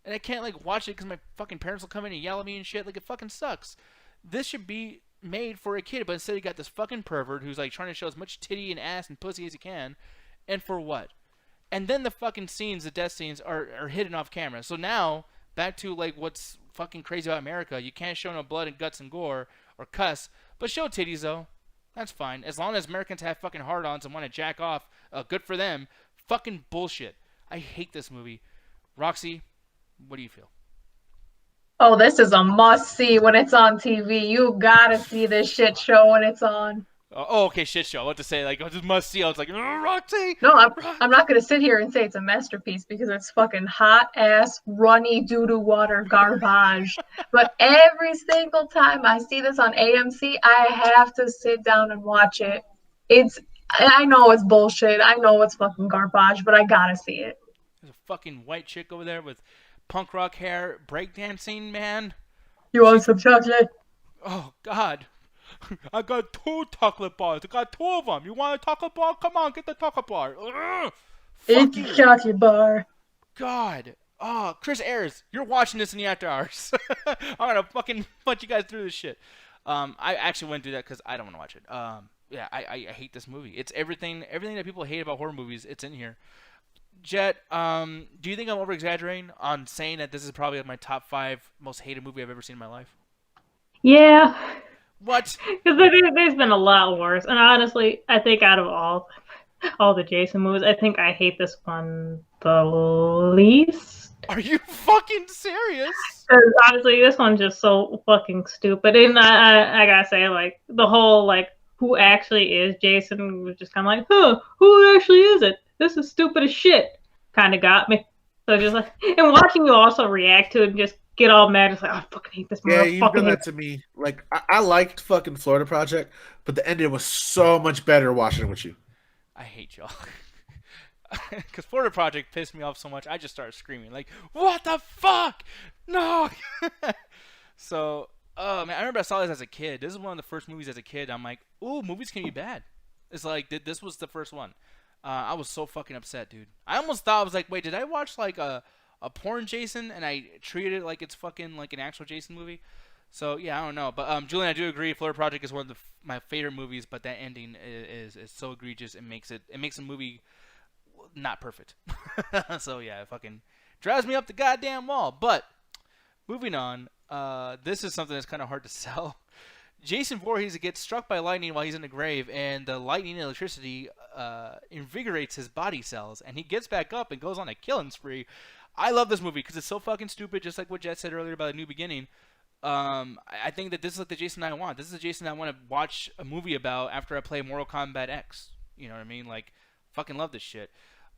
And I can't, like, watch it because my fucking parents will come in and yell at me and shit. Like, it fucking sucks. This should be made for a kid, but instead you got this fucking pervert who's, like, trying to show as much titty and ass and pussy as he can. And for what? And then the fucking scenes, the death scenes, are hidden off camera. So now, back to, like, what's fucking crazy about America. You can't show no blood and guts and gore or cuss, but show titties, though. That's fine. As long as Americans have fucking hard-ons and want to jack off, good for them. Fucking bullshit. I hate this movie. Roxy, what do you feel? Oh, this is a must-see when it's on TV. You gotta see this shit show when it's on. Oh, okay, shit show. What to say? Like, this must-see. I was like, Roxy! No, I'm not gonna sit here and say it's a masterpiece because it's fucking hot-ass, runny doo-doo water garbage. But every single time I see this on AMC, I have to sit down and watch it. I know it's bullshit. I know it's fucking garbage, but I gotta see it. There's a fucking white chick over there with punk rock hair breakdancing, man. You want some chocolate? Oh, God. I got 2 chocolate bars. I got 2 of them. You want a chocolate bar? Come on, get the chocolate bar. Eat the chocolate bar. God. Oh, Chris Ayers, you're watching this in the after hours. I'm gonna fucking punch you guys through this shit. I actually wouldn't do that because I don't want to watch it. Yeah, I hate this movie. It's everything that people hate about horror movies. It's in here. Jet, do you think I'm over exaggerating on saying that this is probably my top 5 most hated movie I've ever seen in my life? Yeah. What? Because there's been a lot worse, and honestly, I think out of all the Jason movies, I think I hate this one the least. Are you fucking serious? Because honestly, this one's just so fucking stupid. And I gotta say, like, the whole, like, who actually is Jason was just kind of like, huh, who actually is it? This is stupid as shit. Kind of got me. So just like, and watching you also react to it and just get all mad, it's like, oh, I fucking hate this Yeah, movie. you've done that to me. Like, I liked fucking Florida Project, but the ending was so much better watching it with you. I hate y'all. Because Florida Project pissed me off so much, I just started screaming, like, what the fuck? No! So, oh, man, I remember I saw this as a kid. This is one of the first movies as a kid. I'm like, ooh, movies can be bad. It's like, this was the first one. I was so fucking upset, dude. I almost thought, I was like, wait, did I watch, like, a porn Jason, and I treated it like it's fucking, like, an actual Jason movie? So, yeah, I don't know. But, Julian, I do agree, Florida Project is one of my favorite movies, but that ending is so egregious, it makes a movie not perfect. So yeah, it fucking drives me up the goddamn wall. But moving on, this is something that's kind of hard to sell. Jason Voorhees gets struck by lightning while he's in the grave, and the lightning and electricity invigorates his body cells, and he gets back up and goes on a killing spree. I love this movie because it's so fucking stupid, just like what Jet said earlier about A New Beginning. I think that this is like the Jason I want. This is the Jason I want to watch a movie about after I play Mortal Kombat X. You know what I mean? Like, fucking love this shit.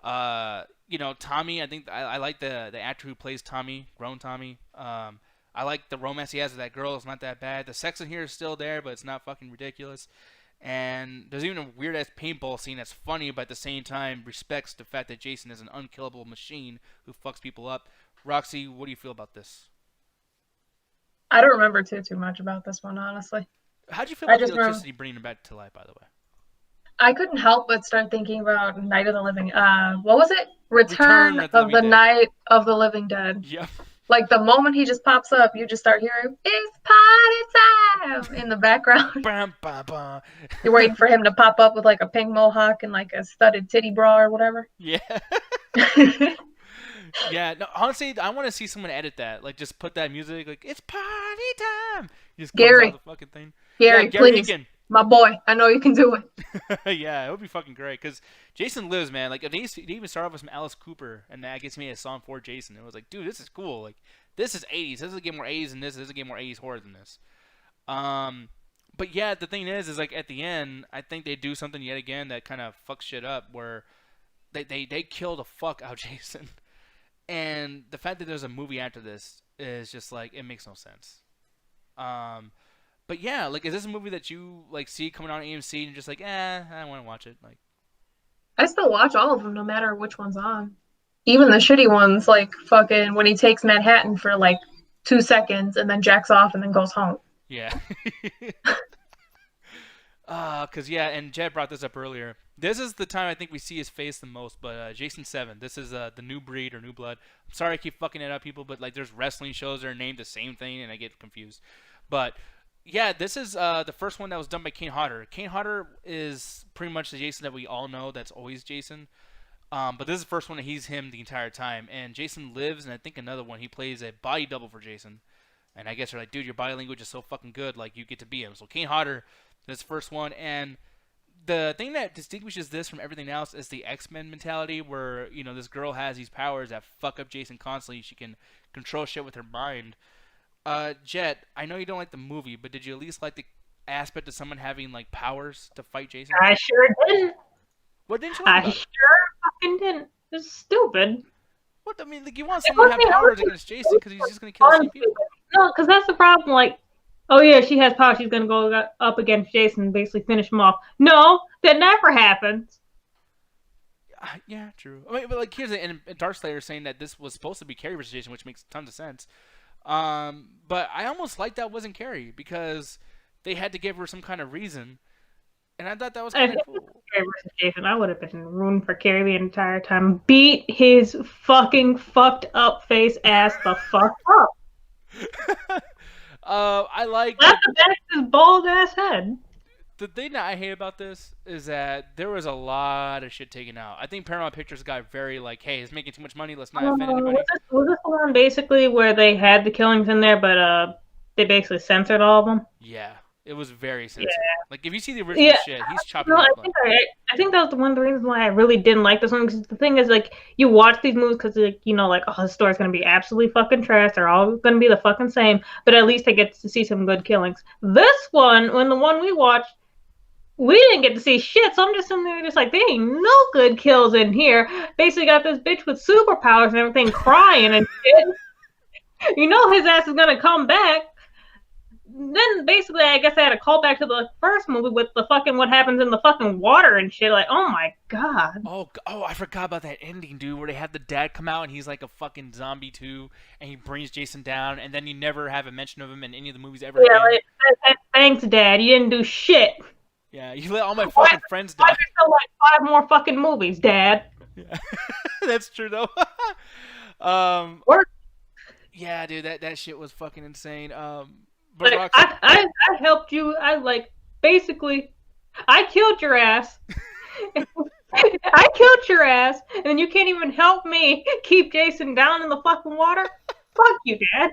Tommy, I think I like the actor who plays Tommy, grown Tommy. I like the romance he has with that girl. It's not that bad. The sex in here is still there, but it's not fucking ridiculous. And there's even a weird ass paintball scene that's funny, but at the same time respects the fact that Jason is an unkillable machine who fucks people up. Roxy, what do you feel about this? I don't remember too much about this one, honestly. How'd you feel about the electricity bringing him back to life, by the way? I couldn't help but start thinking about Night of the Living. What was it? Return of the Night of the Living Dead. Yeah. Like the moment he just pops up, you just start hearing "It's party time" in the background. You're waiting for him to pop up with like a pink mohawk and like a studded titty bra or whatever. Yeah. Yeah. No, honestly, I want to see someone edit that. Like, just put that music. Like, it's party time. Just Gary. The fucking thing. Gary, yeah, Gary please. Higgin. My boy, I know you can do it. Yeah, it would be fucking great because Jason lives, man. Like, they even started off with some Alice Cooper, and that gets me a song for Jason. It was like, dude, this is cool. Like, this is 80s. This doesn't get more 80s than this. This doesn't get more 80s horror than this. But yeah, the thing is like at the end, I think they do something yet again that kind of fucks shit up, where they kill the fuck out of Jason, and the fact that there's a movie after this is just like, it makes no sense. But yeah, like, is this a movie that you like see coming on AMC and you're just like, I don't want to watch it? Like, I still watch all of them, no matter which one's on. Even the shitty ones, like fucking when he takes Manhattan for like 2 seconds and then jacks off and then goes home. Yeah. Cause yeah, and Jed brought this up earlier. This is the time I think we see his face the most. But Jason 7, this is the New Breed or New Blood. I'm sorry I keep fucking it up, people, but like there's wrestling shows that are named the same thing, and I get confused. But yeah, this is the first one that was done by Kane Hodder. Kane Hodder is pretty much the Jason that we all know. That's always Jason. But this is the first one that he's him the entire time. And Jason lives, and I think another one, he plays a body double for Jason. And I guess they're like, dude, your body language is so fucking good, like, you get to be him. So Kane Hodder, this first one. And the thing that distinguishes this from everything else is the X-Men mentality, where, you know, this girl has these powers that fuck up Jason constantly. She can control shit with her mind. Jet, I know you don't like the movie, but did you at least like the aspect of someone having, like, powers to fight Jason? I sure didn't. What didn't you like about it? I sure fucking didn't. It's stupid. What? I mean, like, you want someone to have powers against Jason because he's just going to kill some people? No, because that's the problem. Like, oh yeah, she has power. She's going to go up against Jason and basically finish him off. No, that never happens. Yeah, true. I mean, but like, here's and Darkslayer saying that this was supposed to be Carrie versus Jason, which makes tons of sense. But I almost like that wasn't Carrie because they had to give her some kind of reason, and I thought that was kind of cool. Carrie versus Jason, I would have been rooting for Carrie the entire time. Beat his fucking fucked up face ass the fuck up. I like Slap the back of his bald ass head. The thing that I hate about this is that there was a lot of shit taken out. I think Paramount Pictures got very like, hey, it's making too much money, let's not offend anybody. Was this the one basically where they had the killings in there, but they basically censored all of them? Yeah. It was very sensitive. Yeah. Like if you see the original shit, he's chopping No, up. I think that was one of the reasons why I really didn't like this one. Because the thing is, like, you watch these movies because, like, you know, like, oh, the story's gonna be absolutely fucking trash. They're all gonna be the fucking same. But at least I get to see some good killings. This one, when the one we watched, we didn't get to see shit. So I'm just sitting there, just like, there ain't no good kills in here. Basically, got this bitch with superpowers and everything crying and shit. You know his ass is gonna come back. Then basically, I guess I had a call back to the first movie with the fucking what happens in the fucking water and shit. Like, oh my god. Oh, I forgot about that ending, dude, where they have the dad come out and he's like a fucking zombie too, and he brings Jason down, and then you never have a mention of him in any of the movies ever again. Like, thanks, Dad. You didn't do shit. Yeah, you let all my fucking friends die. Why still like 5 more fucking movies, Dad? Yeah. That's true though. Yeah, dude, that shit was fucking insane. But like, I helped you. Basically, I killed your ass. I killed your ass, and then you can't even help me keep Jason down in the fucking water. Fuck you, Dad.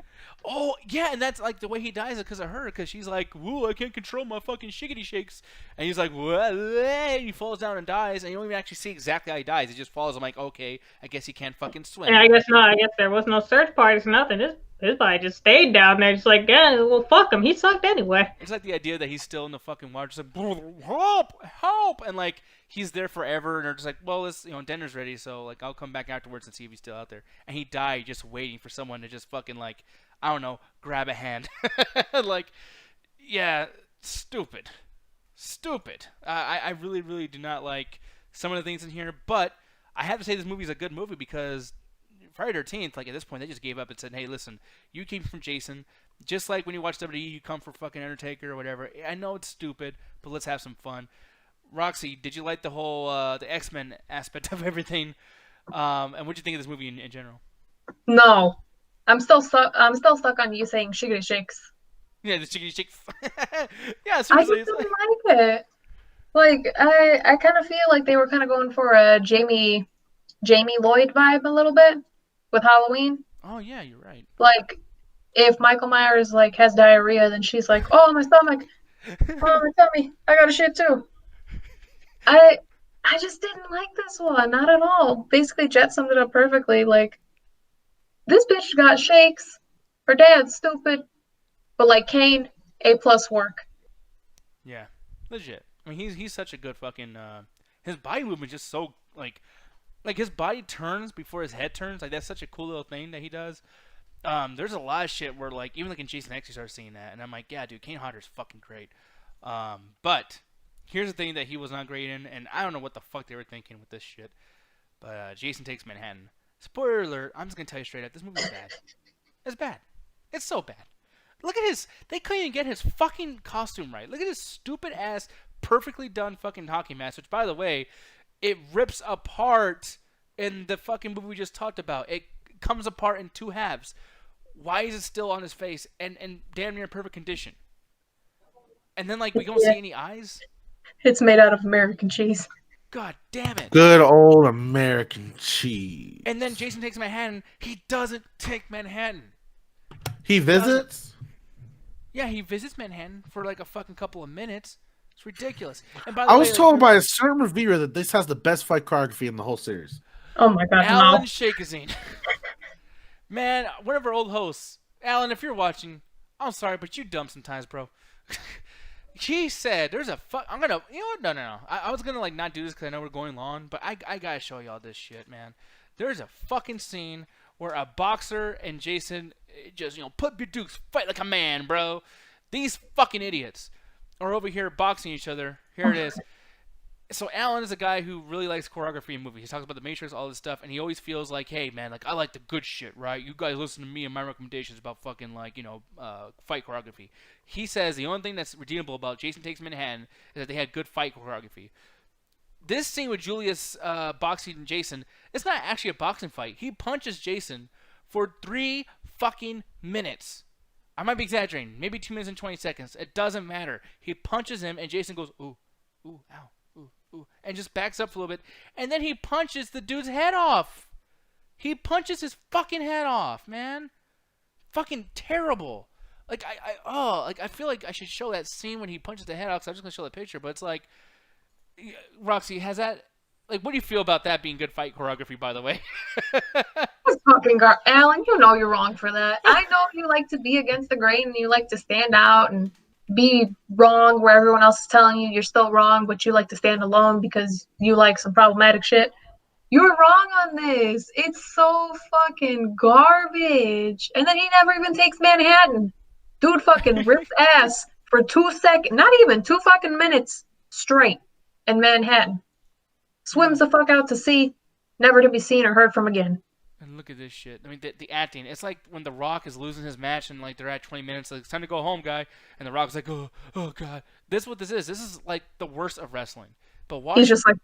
Oh, yeah, and that's like the way he dies because of her, because she's like, woo, I can't control my fucking shiggity shakes. And he's like, what? And he falls down and dies, and you don't even actually see exactly how he dies. He just falls. I'm like, okay, I guess he can't fucking swim. And I guess there was no search parties, nothing. His body just stayed down there, just like, yeah, well, fuck him. He sucked anyway. It's like the idea that he's still in the fucking water, just like, help! And like, he's there forever, and they're just like, well, dinner's ready, so like, I'll come back afterwards and see if he's still out there. And he died just waiting for someone to just fucking like, I don't know, grab a hand. Like, yeah, stupid. I really, really do not like some of the things in here, but I have to say this movie is a good movie because Friday the 13th, like at this point, they just gave up and said, hey, listen, you came from Jason. Just like when you watch WWE, you come for fucking Undertaker or whatever. I know it's stupid, but let's have some fun. Roxy, did you like the whole the X-Men aspect of everything? And what did you think of this movie in general? No. I'm still stuck on you saying shiggity shakes. Yeah, the chickity shakes. Yeah, I seriously. just didn't like it. Like, I kind of feel like they were kind of going for a Jamie Lloyd vibe a little bit with Halloween. Oh yeah, you're right. Like, if Michael Myers like has diarrhea, then she's like, "Oh, my stomach! Oh, my tummy! I got a shit too." I just didn't like this one, not at all. Basically, Jet summed it up perfectly. Like, this bitch got shakes. Her dad's stupid, but like Kane, A+ work. Yeah, legit. I mean, he's such a good fucking. His body movement just so like his body turns before his head turns. Like that's such a cool little thing that he does. There's a lot of shit where like even like in Jason X you start seeing that, and I'm like, yeah, dude, Kane Hodder's fucking great. But here's the thing that he was not great in, and I don't know what the fuck they were thinking with this shit. But Jason Takes Manhattan. Spoiler alert, I'm just gonna tell you straight up, this movie's bad. It's bad. It's so bad. Look at they couldn't even get his fucking costume right. Look at his stupid ass, perfectly done fucking hockey mask, which by the way, it rips apart in the fucking movie we just talked about. It comes apart in 2 halves. Why is it still on his face and damn near perfect condition? And then like we don't see any eyes? It's made out of American cheese. God damn it. Good old American cheese. And then Jason Takes Manhattan. He doesn't take Manhattan. He visits? Yeah, he visits Manhattan for like a fucking couple of minutes. It's ridiculous. And by the I way, was told by a certain reviewer that this has the best fight choreography in the whole series. Oh my god, Alan no. Shakazine. Man, one of our old hosts. Alan, if you're watching, I'm sorry, but you dumb sometimes, bro. He said, there's a I'm gonna, you know what? No. I was gonna like not do this because I know we're going long, but I gotta show y'all this shit, man. There's a fucking scene where a boxer and Jason just, put your dukes, fight like a man, bro. These fucking idiots are over here boxing each other. Here it is. So Alan is a guy who really likes choreography in movies. He talks about the Matrix, all this stuff, and he always feels like, hey, man, like I like the good shit, right? You guys listen to me and my recommendations about fucking like, fight choreography. He says the only thing that's redeemable about Jason Takes Manhattan is that they had good fight choreography. This scene with Julius boxing Jason, it's not actually a boxing fight. He punches Jason for 3 fucking minutes. I might be exaggerating. Maybe 2 minutes and 20 seconds. It doesn't matter. He punches him, and Jason goes, ooh, ooh, ow. And just backs up for a little bit. And then he punches the dude's head off. He punches his fucking head off, man. Fucking terrible. Like I feel like I should show that scene when he punches the head out. Cause I'm just gonna show the picture, but it's like, Roxy, has that? Like, what do you feel about that being good fight choreography? By the way. It's fucking Alan, you know you're wrong for that. I know you like to be against the grain and you like to stand out and be wrong where everyone else is telling you you're still wrong, but you like to stand alone because you like some problematic shit. You're wrong on this. It's so fucking garbage. And then he never even takes Manhattan. Dude fucking rips ass for 2 seconds, not even 2 fucking minutes straight in Manhattan. Swims the fuck out to sea, never to be seen or heard from again. And look at this shit. I mean, the acting. It's like when The Rock is losing his match and like they're at 20 minutes. Like, it's time to go home, guy. And The Rock's like, oh god. This is what this is. This is like the worst of wrestling. But why? He's just like,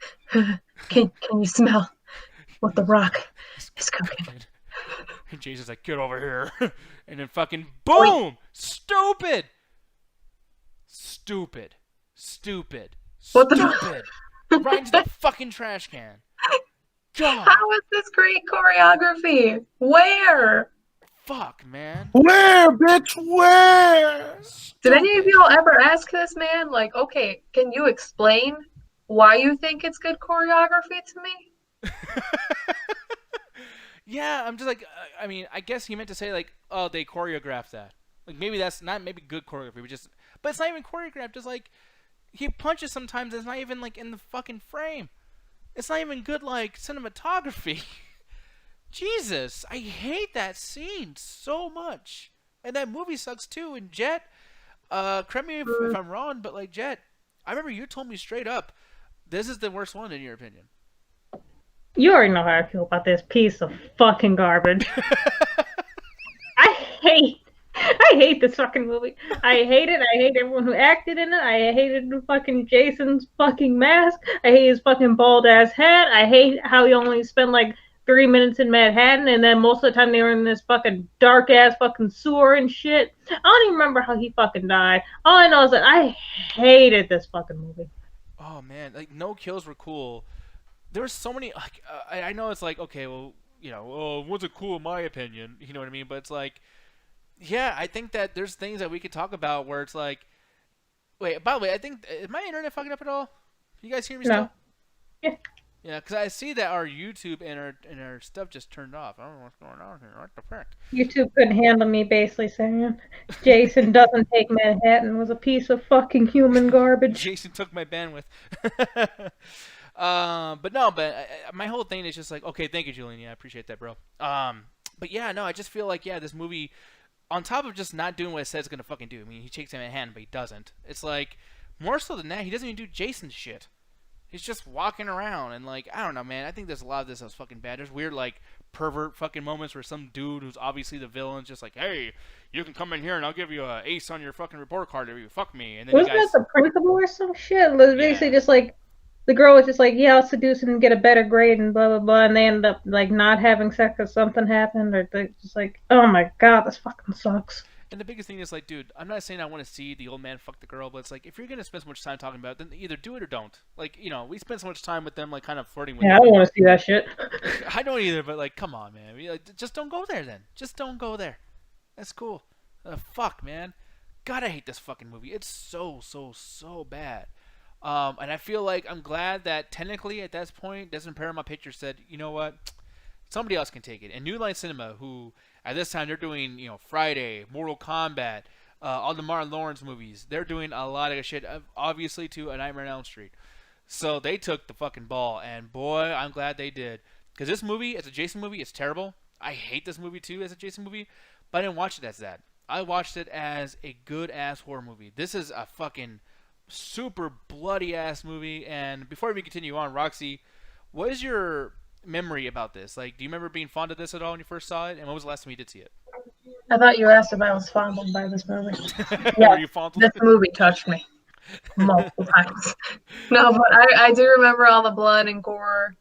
can you smell what The Rock is cooking? And Jason's like, get over here. And then fucking boom! Stupid! What the Stupid! Right into the fucking trash can. God. How is this great choreography? Where? Fuck, man. Where, bitch? Where? Did any of y'all ever ask this man, like, okay, can you explain why you think it's good choreography to me? Yeah, I'm just like, I mean, I guess he meant to say like, oh, they choreographed that. Like maybe that's not maybe good choreography, but it's not even choreographed. Just like he punches sometimes, it's not even like in the fucking frame. It's not even good like cinematography. Jesus, I hate that scene so much, and that movie sucks too. And Jet, correct me if I'm wrong, but like Jet, I remember you told me straight up, this is the worst one in your opinion. You already know how I feel about this piece of fucking garbage. I hate this fucking movie. I hate it. I hate everyone who acted in it. I hated fucking Jason's fucking mask. I hate his fucking bald ass head. I hate how he only spent like 3 minutes in Manhattan and then most of the time they were in this fucking dark ass fucking sewer and shit. I don't even remember how he fucking died. All I know is that I hated this fucking movie. Oh man, like no kills were cool. There were so many. Like, I know it's like okay, well, you know, oh, wasn't cool in my opinion. You know what I mean? But it's like, yeah, I think that there's things that we could talk about where it's like, wait. By the way, I think is my internet fucking up at all? You guys hear me still? Yeah. Yeah, because I see that our YouTube and our stuff just turned off. I don't know what's going on here. What the frick? YouTube couldn't handle me basically saying Jason doesn't take Manhattan was a piece of fucking human garbage. Jason took my bandwidth. But my whole thing is just like, okay, thank you, Julian. Yeah, I appreciate that, bro. But yeah, no, I just feel like, yeah, this movie, on top of just not doing what it says it's gonna fucking do. I mean, he takes him in hand, but he doesn't. It's like, more so than that, he doesn't even do Jason's shit. He's just walking around and like, I don't know, man. I think there's a lot of this that's fucking bad. There's weird like pervert fucking moments where some dude who's obviously the villain's just like, hey, you can come in here and I'll give you an ace on your fucking report card if you fuck me. And then wasn't that the principal or some shit? It was basically just like the girl was just like, yeah, I'll seduce him and get a better grade and blah blah blah, and they end up like not having sex because something happened, or they just like, oh my god, this fucking sucks. And the biggest thing is like, dude, I'm not saying I want to see the old man fuck the girl, but it's like, if you're gonna spend so much time talking about it, then either do it or don't. Like, you know, we spend so much time with them, like, kind of flirting with them. Yeah, I don't want to see that shit. I don't either, but like, come on, man. Like, just don't go there then. Just don't go there. That's cool. Fuck, man. God, I hate this fucking movie. It's so bad. And I feel like I'm glad that technically at that point, Desmond Paramount Pictures said, you know what, somebody else can take it. And New Line Cinema, who at this time they're doing, you know, Friday, Mortal Kombat, all the Martin Lawrence movies. They're doing a lot of shit, obviously, to A Nightmare on Elm Street. So they took the fucking ball, and boy, I'm glad they did. Because this movie, as a Jason movie, is terrible. I hate this movie too as a Jason movie, but I didn't watch it as that. I watched it as a good-ass horror movie. This is a fucking super bloody-ass movie. And before we continue on, Roxy, what is your memory about this? Like, do you remember being fond of this at all when you first saw it? And when was the last time you did see it? I thought you asked if I was fondled by this movie. Yeah, were you fondled? This movie touched me multiple times. No, but I do remember all the blood and gore.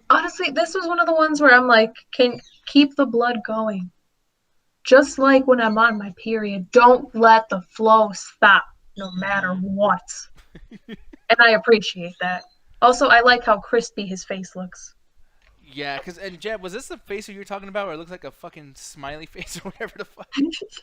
Honestly, this was one of the ones where I'm like, can keep the blood going. Just like when I'm on my period, don't let the flow stop no matter what. And I appreciate that. Also, I like how crispy his face looks. Yeah, and Jeb, was this the face that you were talking about, where it looks like a fucking smiley face or whatever the fuck?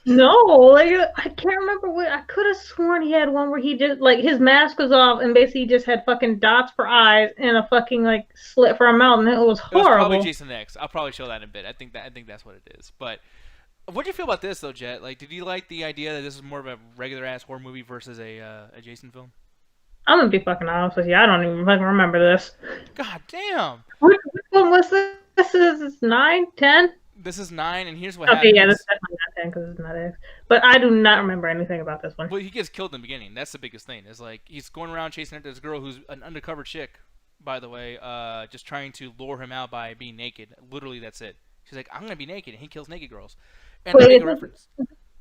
No, like I can't remember what. I could have sworn he had one where he just like his mask was off and basically just had fucking dots for eyes and a fucking like slit for a mouth, and it was It was horrible. probably Jason X. I'll probably show that in a bit. I think that's what it is. But what do you feel about this though, Jet? Like, did you like the idea that this is more of a regular ass horror movie versus a Jason film? I'm gonna be fucking honest with you. I don't even fucking remember this. God damn. Which one was this? This is 9, 10? This is 9, and here's what happens. Okay, yeah, this is definitely not 10 because it's not X. But I do not remember anything about this one. Well, he gets killed in the beginning. That's the biggest thing. It's like he's going around chasing after this girl who's an undercover chick, by the way, just trying to lure him out by being naked. Literally, that's it. She's like, I'm gonna be naked, and he kills naked girls. And Wait, they make a reference.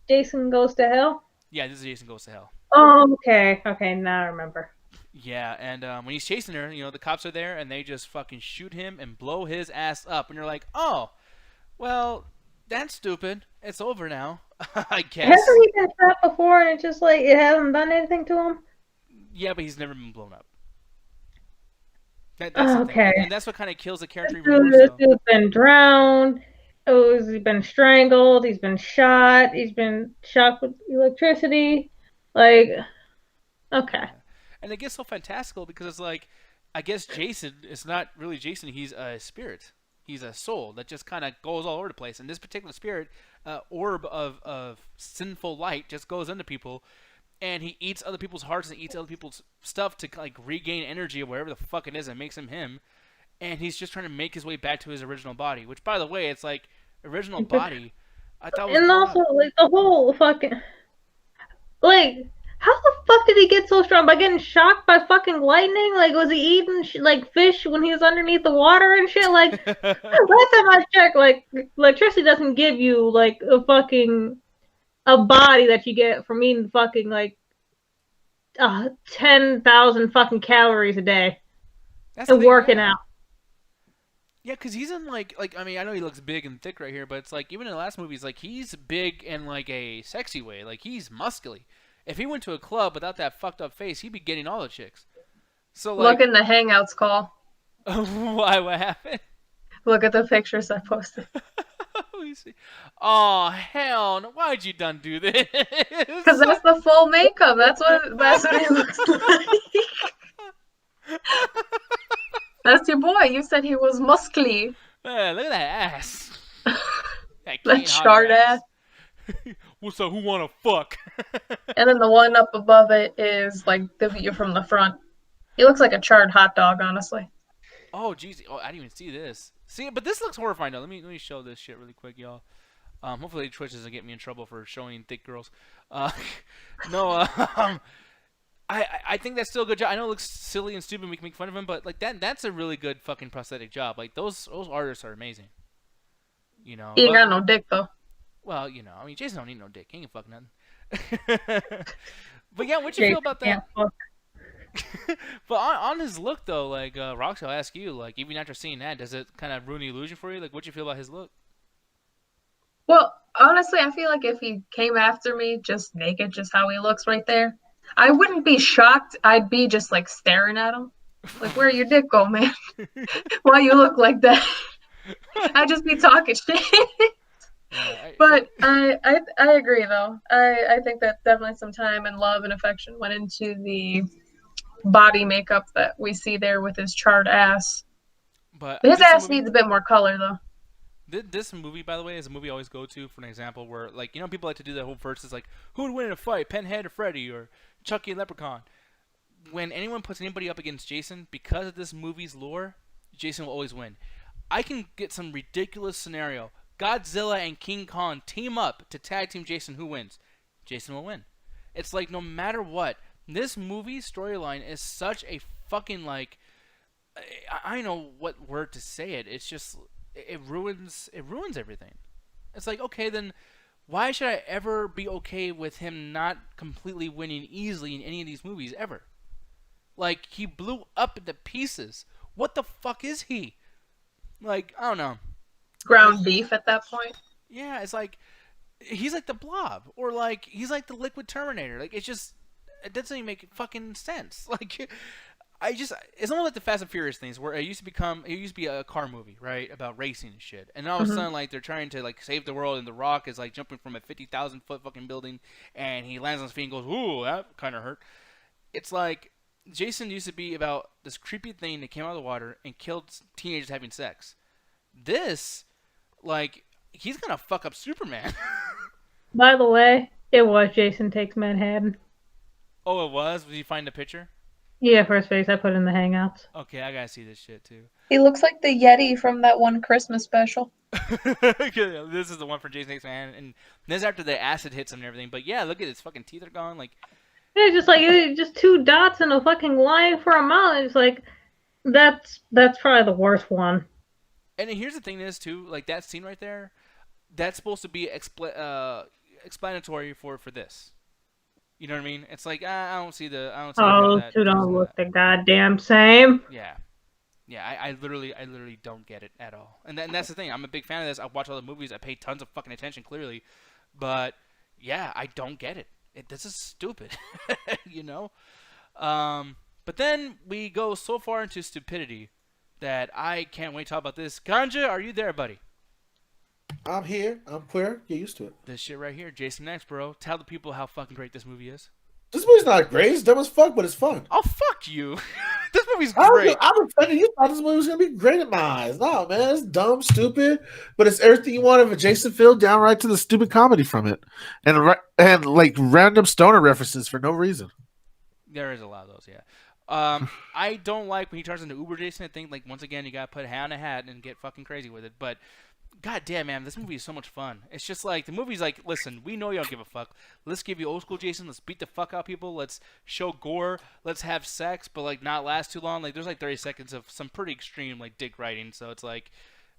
Jason Goes to Hell? Yeah, this is Jason Goes to Hell. Oh, okay. Okay, now I remember. Yeah, and when he's chasing her, you know, the cops are there, and they just fucking shoot him and blow his ass up. And you're like, oh, well, that's stupid. It's over now, I guess. Hasn't he been shot before and it's just like it hasn't done anything to him? Yeah, but he's never been blown up. That's okay. And that's what kind of kills the character. This dude's been drowned. Oh, he's been strangled. He's been shot. He's been shocked with electricity. Like, okay. And it gets so fantastical because it's like, I guess Jason is not really Jason. He's a spirit. He's a soul that just kind of goes all over the place. And this particular spirit, orb of sinful light, just goes into people, and he eats other people's hearts and eats other people's stuff to like regain energy or whatever the fuck it is that makes him him. And he's just trying to make his way back to his original body. Which, by the way, it's like original body. I thought. And also, like the whole fucking like. How the fuck did he get so strong? By getting shocked by fucking lightning? Like, was he eating like fish when he was underneath the water and shit? Like, last time I checked, like, electricity doesn't give you like a body that you get from eating fucking like 10,000 fucking calories a day and working out. Yeah, because he's in like I mean, I know he looks big and thick right here, but it's like even in the last movies, like he's big in like a sexy way. Like he's muscly. If he went to a club without that fucked up face, he'd be getting all the chicks. So like, look in the Hangouts call. Why? What happened? Look at the pictures I posted. Oh hell! No. Why'd you done do this? Because that's the full makeup. That's what he looks like. That's your boy. You said he was muscly. Look at that ass. That short ass. What's up? Who wanna fuck? And then the one up above it is like the view from the front. He looks like a charred hot dog, honestly. Oh jeez. Oh, I didn't even see this. See, but this looks horrifying though. Let me show this shit really quick, y'all. Hopefully Twitch doesn't get me in trouble for showing thick girls. No. I think that's still a good job. I know it looks silly and stupid. We can make fun of him, but like that's a really good fucking prosthetic job. Like those artists are amazing. You know. He ain't got no dick though. Well, you know, I mean, Jason don't need no dick. He ain't fuck nothing. But yeah, what you feel about that? But on his look though, like Roxy, I'll ask you, like even after seeing that, does it kind of ruin the illusion for you? Like, what you feel about his look? Well, honestly, I feel like if he came after me just naked, just how he looks right there, I wouldn't be shocked. I'd be just like staring at him, like, where your dick go, man? Why you look like that? I'd just be talking shit. But I agree though. I think that definitely some time and love and affection went into the body makeup that we see there with his charred ass. But his ass needs a bit more color though. This movie, by the way, is a movie I always go to for an example where, like, you know, people like to do that whole versus, like, who would win in a fight, Pinhead or Freddy, or Chucky and Leprechaun? When anyone puts anybody up against Jason, because of this movie's lore, Jason will always win. I can get some ridiculous scenario. Godzilla and King Kong team up to tag team Jason. Who wins? Jason will win. It's like no matter what. This movie's storyline is such a fucking like. I don't know what word to say it. It's just it ruins everything. It's like, okay, then why should I ever be okay with him not completely winning easily in any of these movies ever? Like, he blew up into pieces. What the fuck is he? Like, I don't know. Ground beef at that point. Yeah, it's like he's like the Blob, or like he's like the Liquid Terminator. Like, it's just, it doesn't even make fucking sense. Like, it's almost like the Fast and Furious things where it used to be a car movie, right, about racing and shit, and all of a sudden like they're trying to like save the world, and The Rock is like jumping from a 50,000-foot fucking building, and he lands on his feet and goes, "Ooh, that kind of hurt." It's like Jason used to be about this creepy thing that came out of the water and killed teenagers having sex. This, like, he's gonna fuck up Superman. By the way, it was Jason Takes Manhattan. Oh, it was? Did you find the picture? Yeah, first face I put in the Hangouts. Okay, I gotta see this shit too. He looks like the Yeti from that one Christmas special. This is the one for Jason X Man, and this is after the acid hits him and everything. But yeah, look at his fucking teeth are gone. Like, It's just like just 2 dots and a fucking line for a mouth. It's like that's probably the worst one. and here's the thing is too, like that scene right there, that's supposed to be explanatory for this. You know what I mean? It's like I don't see how Oh, that. 2 don't look the goddamn same. Yeah. Yeah, I literally don't get it at all. And that's the thing. I'm a big fan of this. I watch all the movies. I pay tons of fucking attention, clearly. But, yeah, I don't get it. This is stupid, you know? But then we go so far into stupidity that I can't wait to talk about this. Ganja, are you there, buddy? I'm here. I'm queer. Get used to it. This shit right here. Jason X, bro. Tell the people how fucking great this movie is. This movie's not great. It's dumb as fuck, but it's fun. Oh, fuck you. This movie's great. I'm offended. You thought this movie was gonna be great in my eyes. No, man, it's dumb, stupid, but it's everything you want of a Jason film, downright to the stupid comedy from it, and like random stoner references for no reason. There is a lot of those, yeah. I don't like when he turns into Uber Jason. I think like once again you gotta put a hat on a hat and get fucking crazy with it. But god damn, man, this movie is so much fun. It's just like the movie's like, listen, we know you don't give a fuck. Let's give you old school Jason. Let's beat the fuck out of people. Let's show gore. Let's have sex, but like not last too long. Like there's like 30 seconds of some pretty extreme like dick riding. So it's like,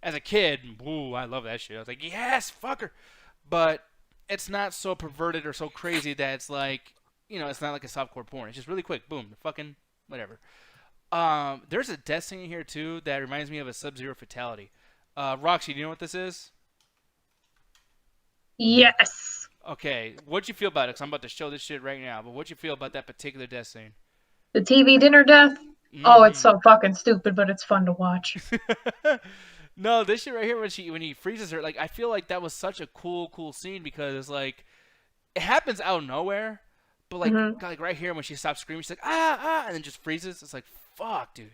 as a kid, woo, I love that shit. I was like, yes, fucker. But it's not so perverted or so crazy that it's like, you know, it's not like a softcore porn. It's just really quick, boom, fucking whatever. There's a death scene here too that reminds me of a Sub-Zero fatality. Roxy, do you know what this is? Yes. Okay, what'd you feel about it? Because I'm about to show this shit right now. But what'd you feel about that particular death scene? The TV dinner death? Mm. Oh, it's so fucking stupid, but it's fun to watch. No, this shit right here when he freezes her, like I feel like that was such a cool scene because like it happens out of nowhere, but like right here when she stops screaming, she's like and then just freezes. It's like fuck, dude.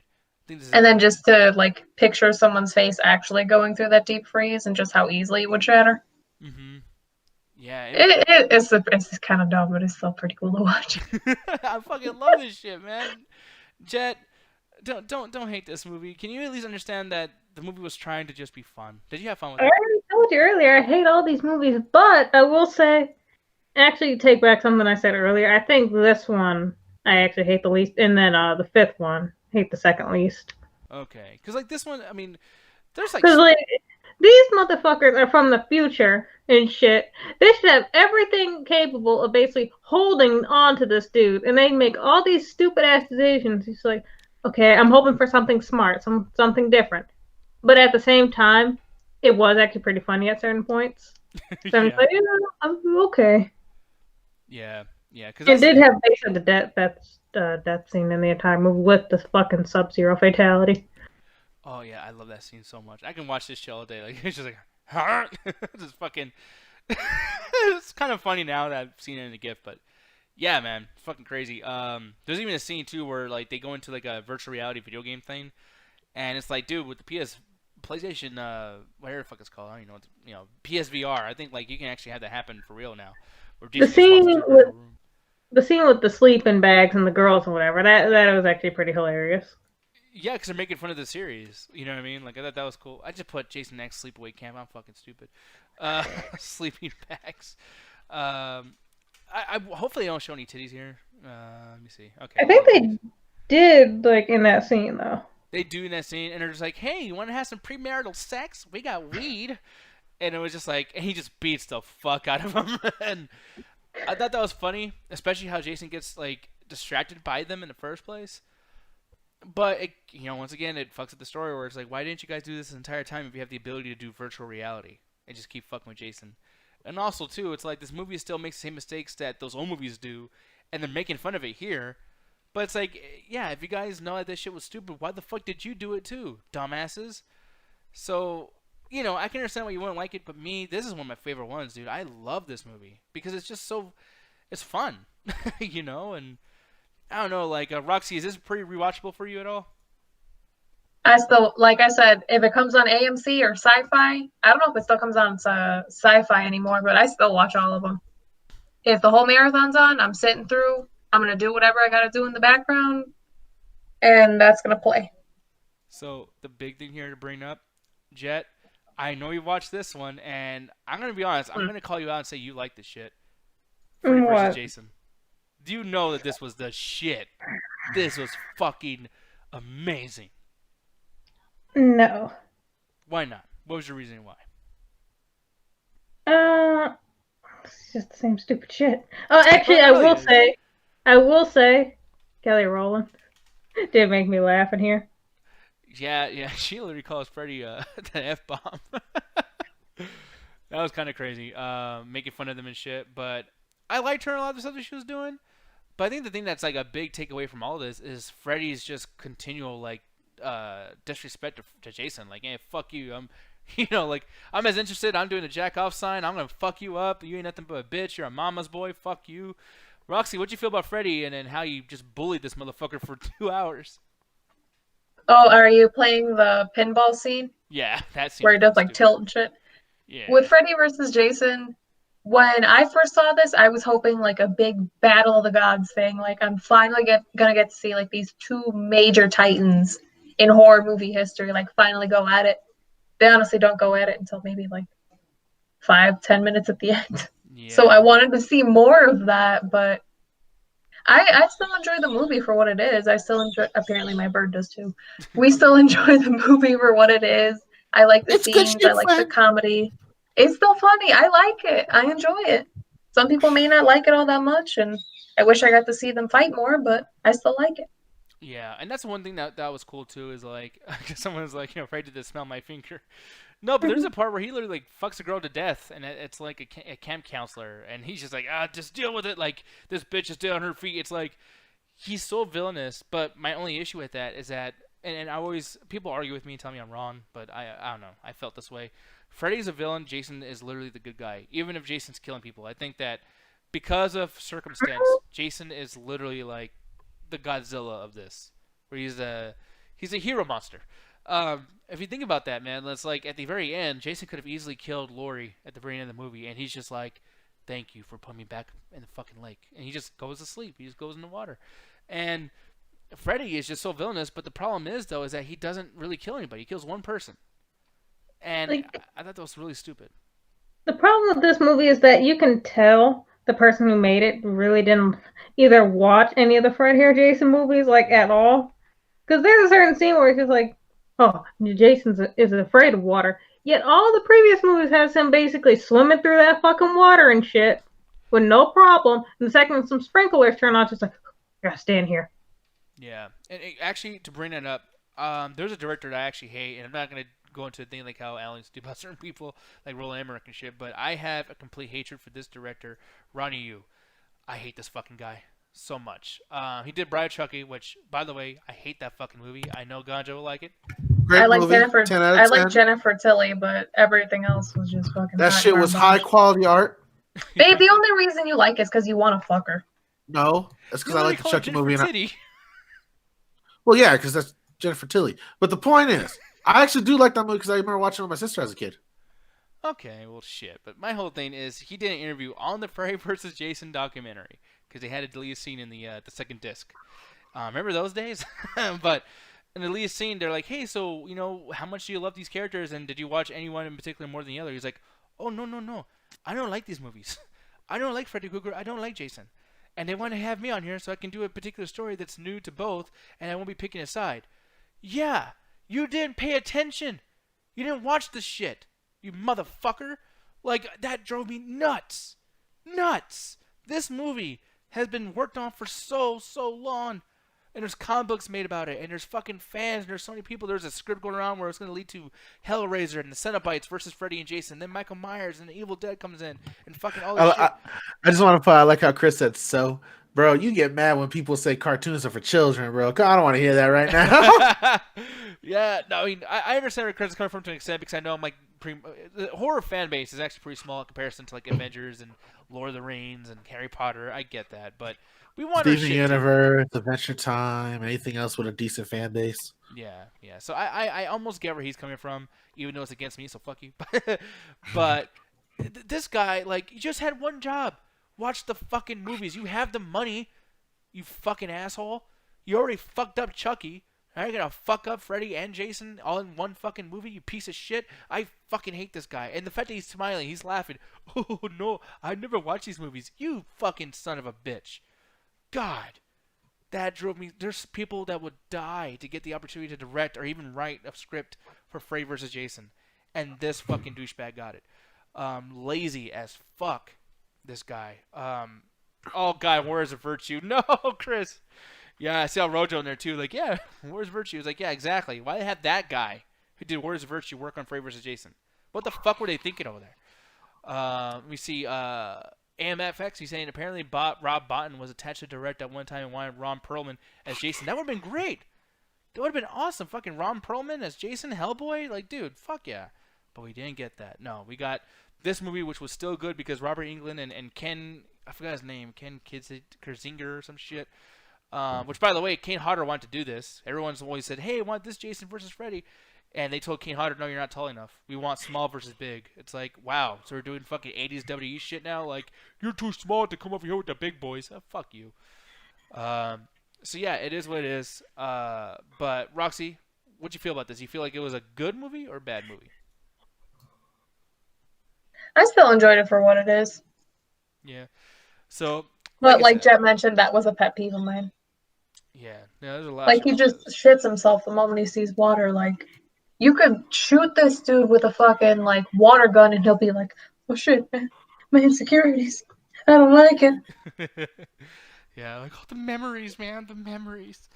And then just to like picture someone's face actually going through that deep freeze and just how easily it would shatter. Mm-hmm. Yeah, it's kind of dumb, but it's still pretty cool to watch. I fucking love this shit, man. Jet, don't hate this movie. Can you at least understand that the movie was trying to just be fun? Did you have fun with I it? already told you earlier, I hate all these movies, but I will say, actually take back something I said earlier. I think this one I actually hate the least, and then the 5th one, hate the second least. Okay, because like this one, I mean, there's like... Because like, these motherfuckers are from the future and shit. They should have everything capable of basically holding on to this dude, and they make all these stupid ass decisions. He's like, okay, I'm hoping for something smart, something different. But at the same time, it was actually pretty funny at certain points. So I'm like, I'm okay. Yeah. Because it did have basically the death scene in the entire movie with the fucking Sub-Zero fatality. Oh yeah, I love that scene so much. I can watch this show all day. Like it's just like, just fucking. It's kind of funny now that I've seen it in a GIF, but yeah, man, it's fucking crazy. There's even a scene too where like they go into like a virtual reality video game thing, and it's like, dude, with the PlayStation, whatever the fuck it's called, I don't even know, PSVR. I think like you can actually have that happen for real now. The scene with the sleeping bags and the girls and whatever, that was actually pretty hilarious. Yeah, because they're making fun of the series. You know what I mean? Like I thought that was cool. I just put Jason X Sleepaway Camp. I'm fucking stupid. Sleeping bags. I hopefully they don't show any titties here. Let me see. Okay. I think they did like in that scene though. They do in that scene, and they're just like, "Hey, you want to have some premarital sex? We got weed." And it was just like, and he just beats the fuck out of him. And I thought that was funny, especially how Jason gets like distracted by them in the first place. But it, once again, it fucks up the story where it's like, why didn't you guys do this entire time if you have the ability to do virtual reality and just keep fucking with Jason? And also too, it's like this movie still makes the same mistakes that those old movies do, and they're making fun of it here. But it's like, yeah, if you guys know that this shit was stupid, why the fuck did you do it too, dumbasses? So, you know, I can understand why you wouldn't like it, but me, this is one of my favorite ones, dude. I love this movie because it's just so, it's fun, you know. And I don't know, like Roxy, is this pretty rewatchable for you at all? I still, like I said, if it comes on AMC or Sci-Fi, I don't know if it still comes on Sci-Fi anymore, but I still watch all of them. If the whole marathon's on, I'm sitting through. I'm gonna do whatever I gotta do in the background, and that's gonna play. So the big thing here to bring up, Jet, I know you watched this one, and I'm gonna be honest. I'm gonna call you out and say you like this shit. Freddy versus Jason. Do you know that this was the shit? This was fucking amazing. No. Why not? What was your reasoning why? It's just the same stupid shit. Oh, actually, I will say, Kelly Rowland did make me laugh in here. Yeah, she literally calls Freddy the F-bomb. That was kind of crazy, making fun of them and shit. But I liked her and a lot of the stuff that she was doing. But I think the thing that's like a big takeaway from all this is Freddy's just continual like disrespect to Jason. Like, hey, fuck you. I'm as interested. I'm doing the jack off sign. I'm gonna fuck you up. You ain't nothing but a bitch. You're a mama's boy. Fuck you. Roxy, what'd you feel about Freddy and then how you just bullied this motherfucker for 2 hours? Oh, are you playing the pinball scene? Yeah, that scene where he does like tilt and shit. Yeah. With Freddy versus Jason, when I first saw this, I was hoping like a big Battle of the Gods thing. Like I'm finally gonna get to see like these two major titans in horror movie history, like finally go at it. They honestly don't go at it until maybe like 5-10 minutes at the end. Yeah. So I wanted to see more of that, but I still enjoy the movie for what it is. I still enjoy. Apparently, my bird does too. We still enjoy the movie for what it is. I like the scenes. I like the comedy. It's still funny. I like it. I enjoy it. Some people may not like it all that much, and I wish I got to see them fight more, but I still like it. Yeah, and that's one thing that was cool too. Is like someone was like, afraid to smell my finger. No, but there's a part where he literally like fucks a girl to death, and it's like a camp counselor, and he's just like, just deal with it. Like this bitch is down on her feet. It's like he's so villainous. But my only issue with that is that, and I always people argue with me and tell me I'm wrong, but I don't know. I felt this way. Freddy's a villain. Jason is literally the good guy. Even if Jason's killing people, I think that because of circumstance, Jason is literally like the Godzilla of this, where he's a hero monster. If you think about that, man, it's like at the very end, Jason could have easily killed Lori at the very end of the movie, and he's just like, "Thank you for putting me back in the fucking lake," and he just goes to sleep. He just goes in the water, and Freddy is just so villainous. But the problem is, though, is that he doesn't really kill anybody. He kills one person, and I thought that was really stupid. The problem with this movie is that you can tell the person who made it really didn't either watch any of the Fred Hair Jason movies like at all, because there's a certain scene where it's just like, oh, Jason is afraid of water. Yet all the previous movies has him basically swimming through that fucking water and shit with no problem. And the second some sprinklers turn on, just like, I gotta stand here. Yeah, and actually, to bring that up, there's a director that I actually hate, and I'm not gonna go into a thing like how Alan used to do about certain people, like Roland Emmerich and shit. But I have a complete hatred for this director, Ronnie Yu. I hate this fucking guy so much. He did Bride of Chucky, which, by the way, I hate that fucking movie. I know Ganja will like it. Great I like movie, Jennifer. 10 out of I 10. like Jennifer Tilly, but everything else was just fucking. That shit was high quality art. Babe, the only reason you like it is because you want to fuck her. No, that's because I like the Chucky movie. And well, yeah, because that's Jennifer Tilly. But the point is, I actually do like that movie because I remember watching it with my sister as a kid. Okay, well, shit. But my whole thing is he did an interview on the Freddy vs. Jason documentary because they had to delete a scene in the second disc. Remember those days? But in the lead scene, they're like, hey, so, how much do you love these characters, and did you watch anyone in particular more than the other? He's like, oh, no. I don't like these movies. I don't like Freddy Krueger. I don't like Jason. And they want to have me on here so I can do a particular story that's new to both, and I won't be picking a side. Yeah, you didn't pay attention. You didn't watch the shit, you motherfucker. Like, that drove me nuts. Nuts. This movie has been worked on for so long. And there's comic books made about it, and there's fucking fans, and there's so many people. There's a script going around where it's going to lead to Hellraiser and the Cenobites versus Freddy and Jason. Then Michael Myers and the Evil Dead comes in, and fucking all this shit. I just want to put, I like how Chris said so. Bro, you get mad when people say cartoons are for children, bro. I don't want to hear that right now. Yeah, no, I mean, I understand where Chris is coming from to an extent because I know I'm like, the horror fan base is actually pretty small in comparison to like Avengers and Lord of the Rings and Harry Potter. I get that, but we want our Steven shit Universe, Adventure Time, anything else with a decent fan base. Yeah. So I almost get where he's coming from, even though it's against me. So fuck you. But this guy, like, you just had one job: watch the fucking movies. You have the money, you fucking asshole. You already fucked up Chucky. Now you're gonna fuck up Freddy and Jason all in one fucking movie, you piece of shit. I fucking hate this guy. And the fact that he's smiling, he's laughing. Oh no, I never watched these movies. You fucking son of a bitch. God. That drove me. There's people that would die to get the opportunity to direct or even write a script for Freddy vs. Jason. And this fucking douchebag got it. Lazy as fuck, this guy. Oh, God, where's the virtue? No, Chris. Yeah, I see how Rojo in there, too. Like, yeah, where's virtue? It's like, yeah, exactly. Why they have that guy who did Where's Virtue work on Freddy vs. Jason? What the fuck were they thinking over there? We see AMFX, he's saying apparently Rob Bottin was attached to direct at one time and wanted Ron Perlman as Jason. That would have been great. That would have been awesome. Fucking Ron Perlman as Jason, Hellboy. Like, dude, fuck yeah. But we didn't get that. No, we got this movie, which was still good because Robert Englund and Ken, I forgot his name, Ken Kirzinger or some shit. Which, by the way, Kane Hodder wanted to do this. Everyone's always said, hey, I want this Jason versus Freddy. And they told Kane Hodder, no, you're not tall enough. We want small versus big. It's like, wow. So we're doing fucking 80s WWE shit now? Like, you're too small to come over here with the big boys. Oh, fuck you. So, yeah, it is what it is. But, Roxy, what'd you feel about this? You feel like it was a good movie or a bad movie? I still enjoyed it for what it is. Yeah. So, but like Jet mentioned, that was a pet peeve of mine. Yeah. There's a lot. Like, he just shits himself the moment he sees water. Like, you could shoot this dude with a fucking, like, water gun and he'll be like, oh shit, man, my insecurities. I don't like it. Yeah, like, oh, the memories, man, the memories.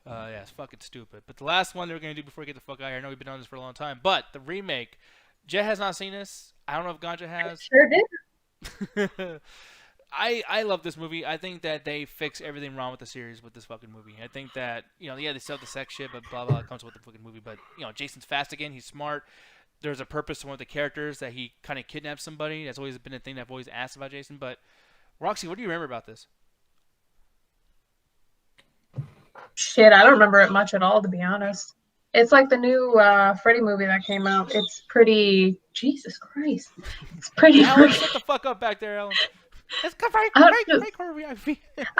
Yeah, it's fucking stupid. But the last one they're going to do before we get the fuck out of here, I know we've been on this for a long time, but the remake, Jet has not seen this. I don't know if Ganja has. I sure did. I love this movie. I think that they fix everything wrong with the series with this fucking movie. I think that, you know, yeah, they sell the sex shit, but blah, blah, comes with the fucking movie. But, you know, Jason's fast again. He's smart. There's a purpose to one of the characters that he kind of kidnaps somebody. That's always been a thing that I've always asked about Jason. But, Roxy, what do you remember about this? Shit, I don't remember it much at all, to be honest. It's like the new Freddy movie that came out. It's pretty... Jesus Christ. It's pretty... Alan, shut the fuck up back there, Alan. It's I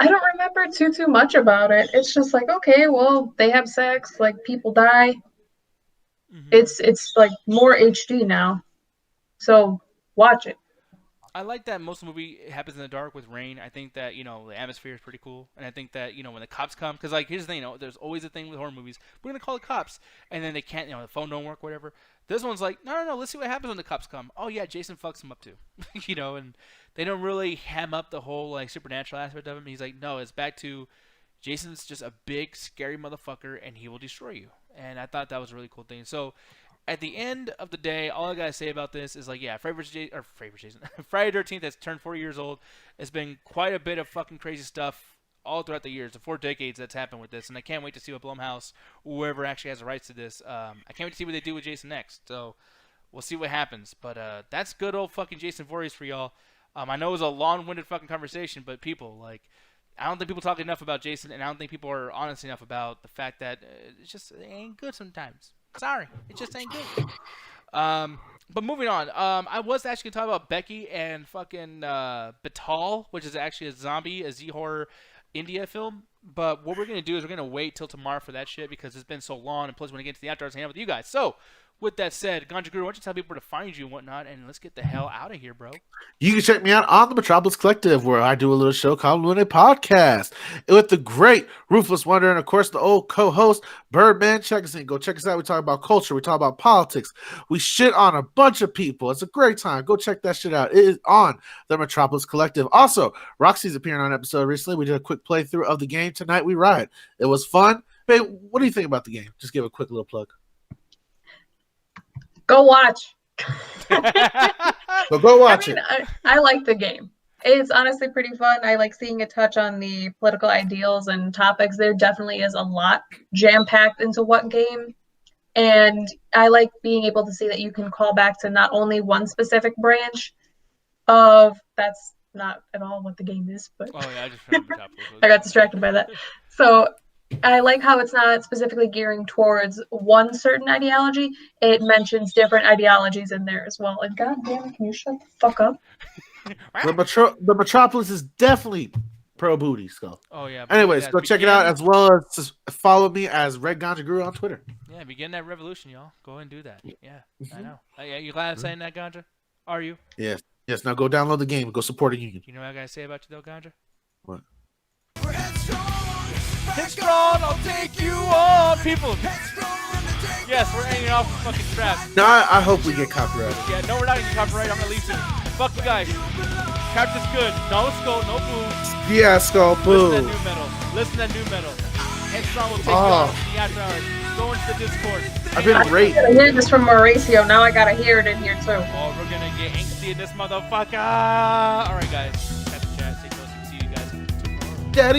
don't remember too much about it. It's just like, okay, well, they have sex, like people die. Mm-hmm. It's like more HD now, so watch it. I like that most of the movie happens in the dark with rain. I think that, you know, the atmosphere is pretty cool, and I think that, you know, when the cops come, because like here's the thing, you know, there's always a thing with horror movies. We're gonna call the cops, and then they can't, you know, the phone don't work, whatever. This one's like, no, let's see what happens when the cops come. Oh yeah, Jason fucks him up too, you know, and they don't really ham up the whole like supernatural aspect of him. He's like, no, it's back to Jason's just a big scary motherfucker, and he will destroy you. And I thought that was a really cool thing. So at the end of the day, all I gotta say about this is like, yeah, Friday the 13th has turned 4 years old. It's been quite a bit of fucking crazy stuff all throughout the years, the 4 decades that's happened with this, and I can't wait to see what Blumhouse, whoever actually has the rights to this, I can't wait to see what they do with Jason next. So we'll see what happens. But that's good old fucking Jason Voorhees for y'all. I know it was a long-winded fucking conversation, but people, like, I don't think people talk enough about Jason, and I don't think people are honest enough about the fact that it's just, it ain't good sometimes. Sorry, it just ain't good. But moving on, I was actually going to talk about Becky and fucking Batal, which is actually a Z-horror India film. But what we're going to do is we're going to wait till tomorrow for that shit because it's been so long, and plus when I get to the outdoors, hang out with you guys. So, with that said, Ganja Guru, why don't you tell people to find you and whatnot, and let's get the hell out of here, bro. You can check me out on the Metropolis Collective, where I do a little show called Lunar Podcast with the great Ruthless Wonder and, of course, the old co-host Birdman. Check us in. Go check us out. We talk about culture. We talk about politics. We shit on a bunch of people. It's a great time. Go check that shit out. It is on the Metropolis Collective. Also, Roxy's appearing on an episode recently. We did a quick playthrough of the game Tonight We Ride. It was fun. Hey, what do you think about the game? Just give a quick little plug. Go watch. So go watch it. I like the game. It's honestly pretty fun. I like seeing it touch on the political ideals and topics. There definitely is a lot jam-packed into what game. And I like being able to see that you can call back to not only one specific branch of that's not at all what the game is, but Oh yeah, I just found the top. I got distracted by that. So I like how it's not specifically gearing towards one certain ideology. It mentions different ideologies in there as well. And god damn it, can you shut the fuck up? The Metropolis is definitely pro booty, Skull. Oh yeah. Anyways, yeah, go check it out, as well as just follow me as Red Ganja Guru on Twitter. Yeah, begin that revolution, y'all. Go ahead and do that. Yeah, I know. Yeah, you glad I'm saying that, Ganja? Are you? Yes. Yes, now go download the game. Go support a union. You know what I gotta say about you though, Ganja? What? Headstrong, I'll take you on, people. Yes, we're hanging off the fucking trap. No, I hope we get copyrighted. Yeah, no, we're not getting copyright. I'm gonna leave soon. Fuck you guys. Captain's good. No skull, no boo. Yeah, Skull, boo. Listen to new metal. Listen to new metal. Headstrong will take you on in the after hours. Go into the Discord. I've been raped. I hear this from Mauricio. Now I gotta hear it in here too. Oh, we're gonna get angsty in this motherfucker. All right, guys. Catch the chat. Stay close. See you guys tomorrow. Daddy.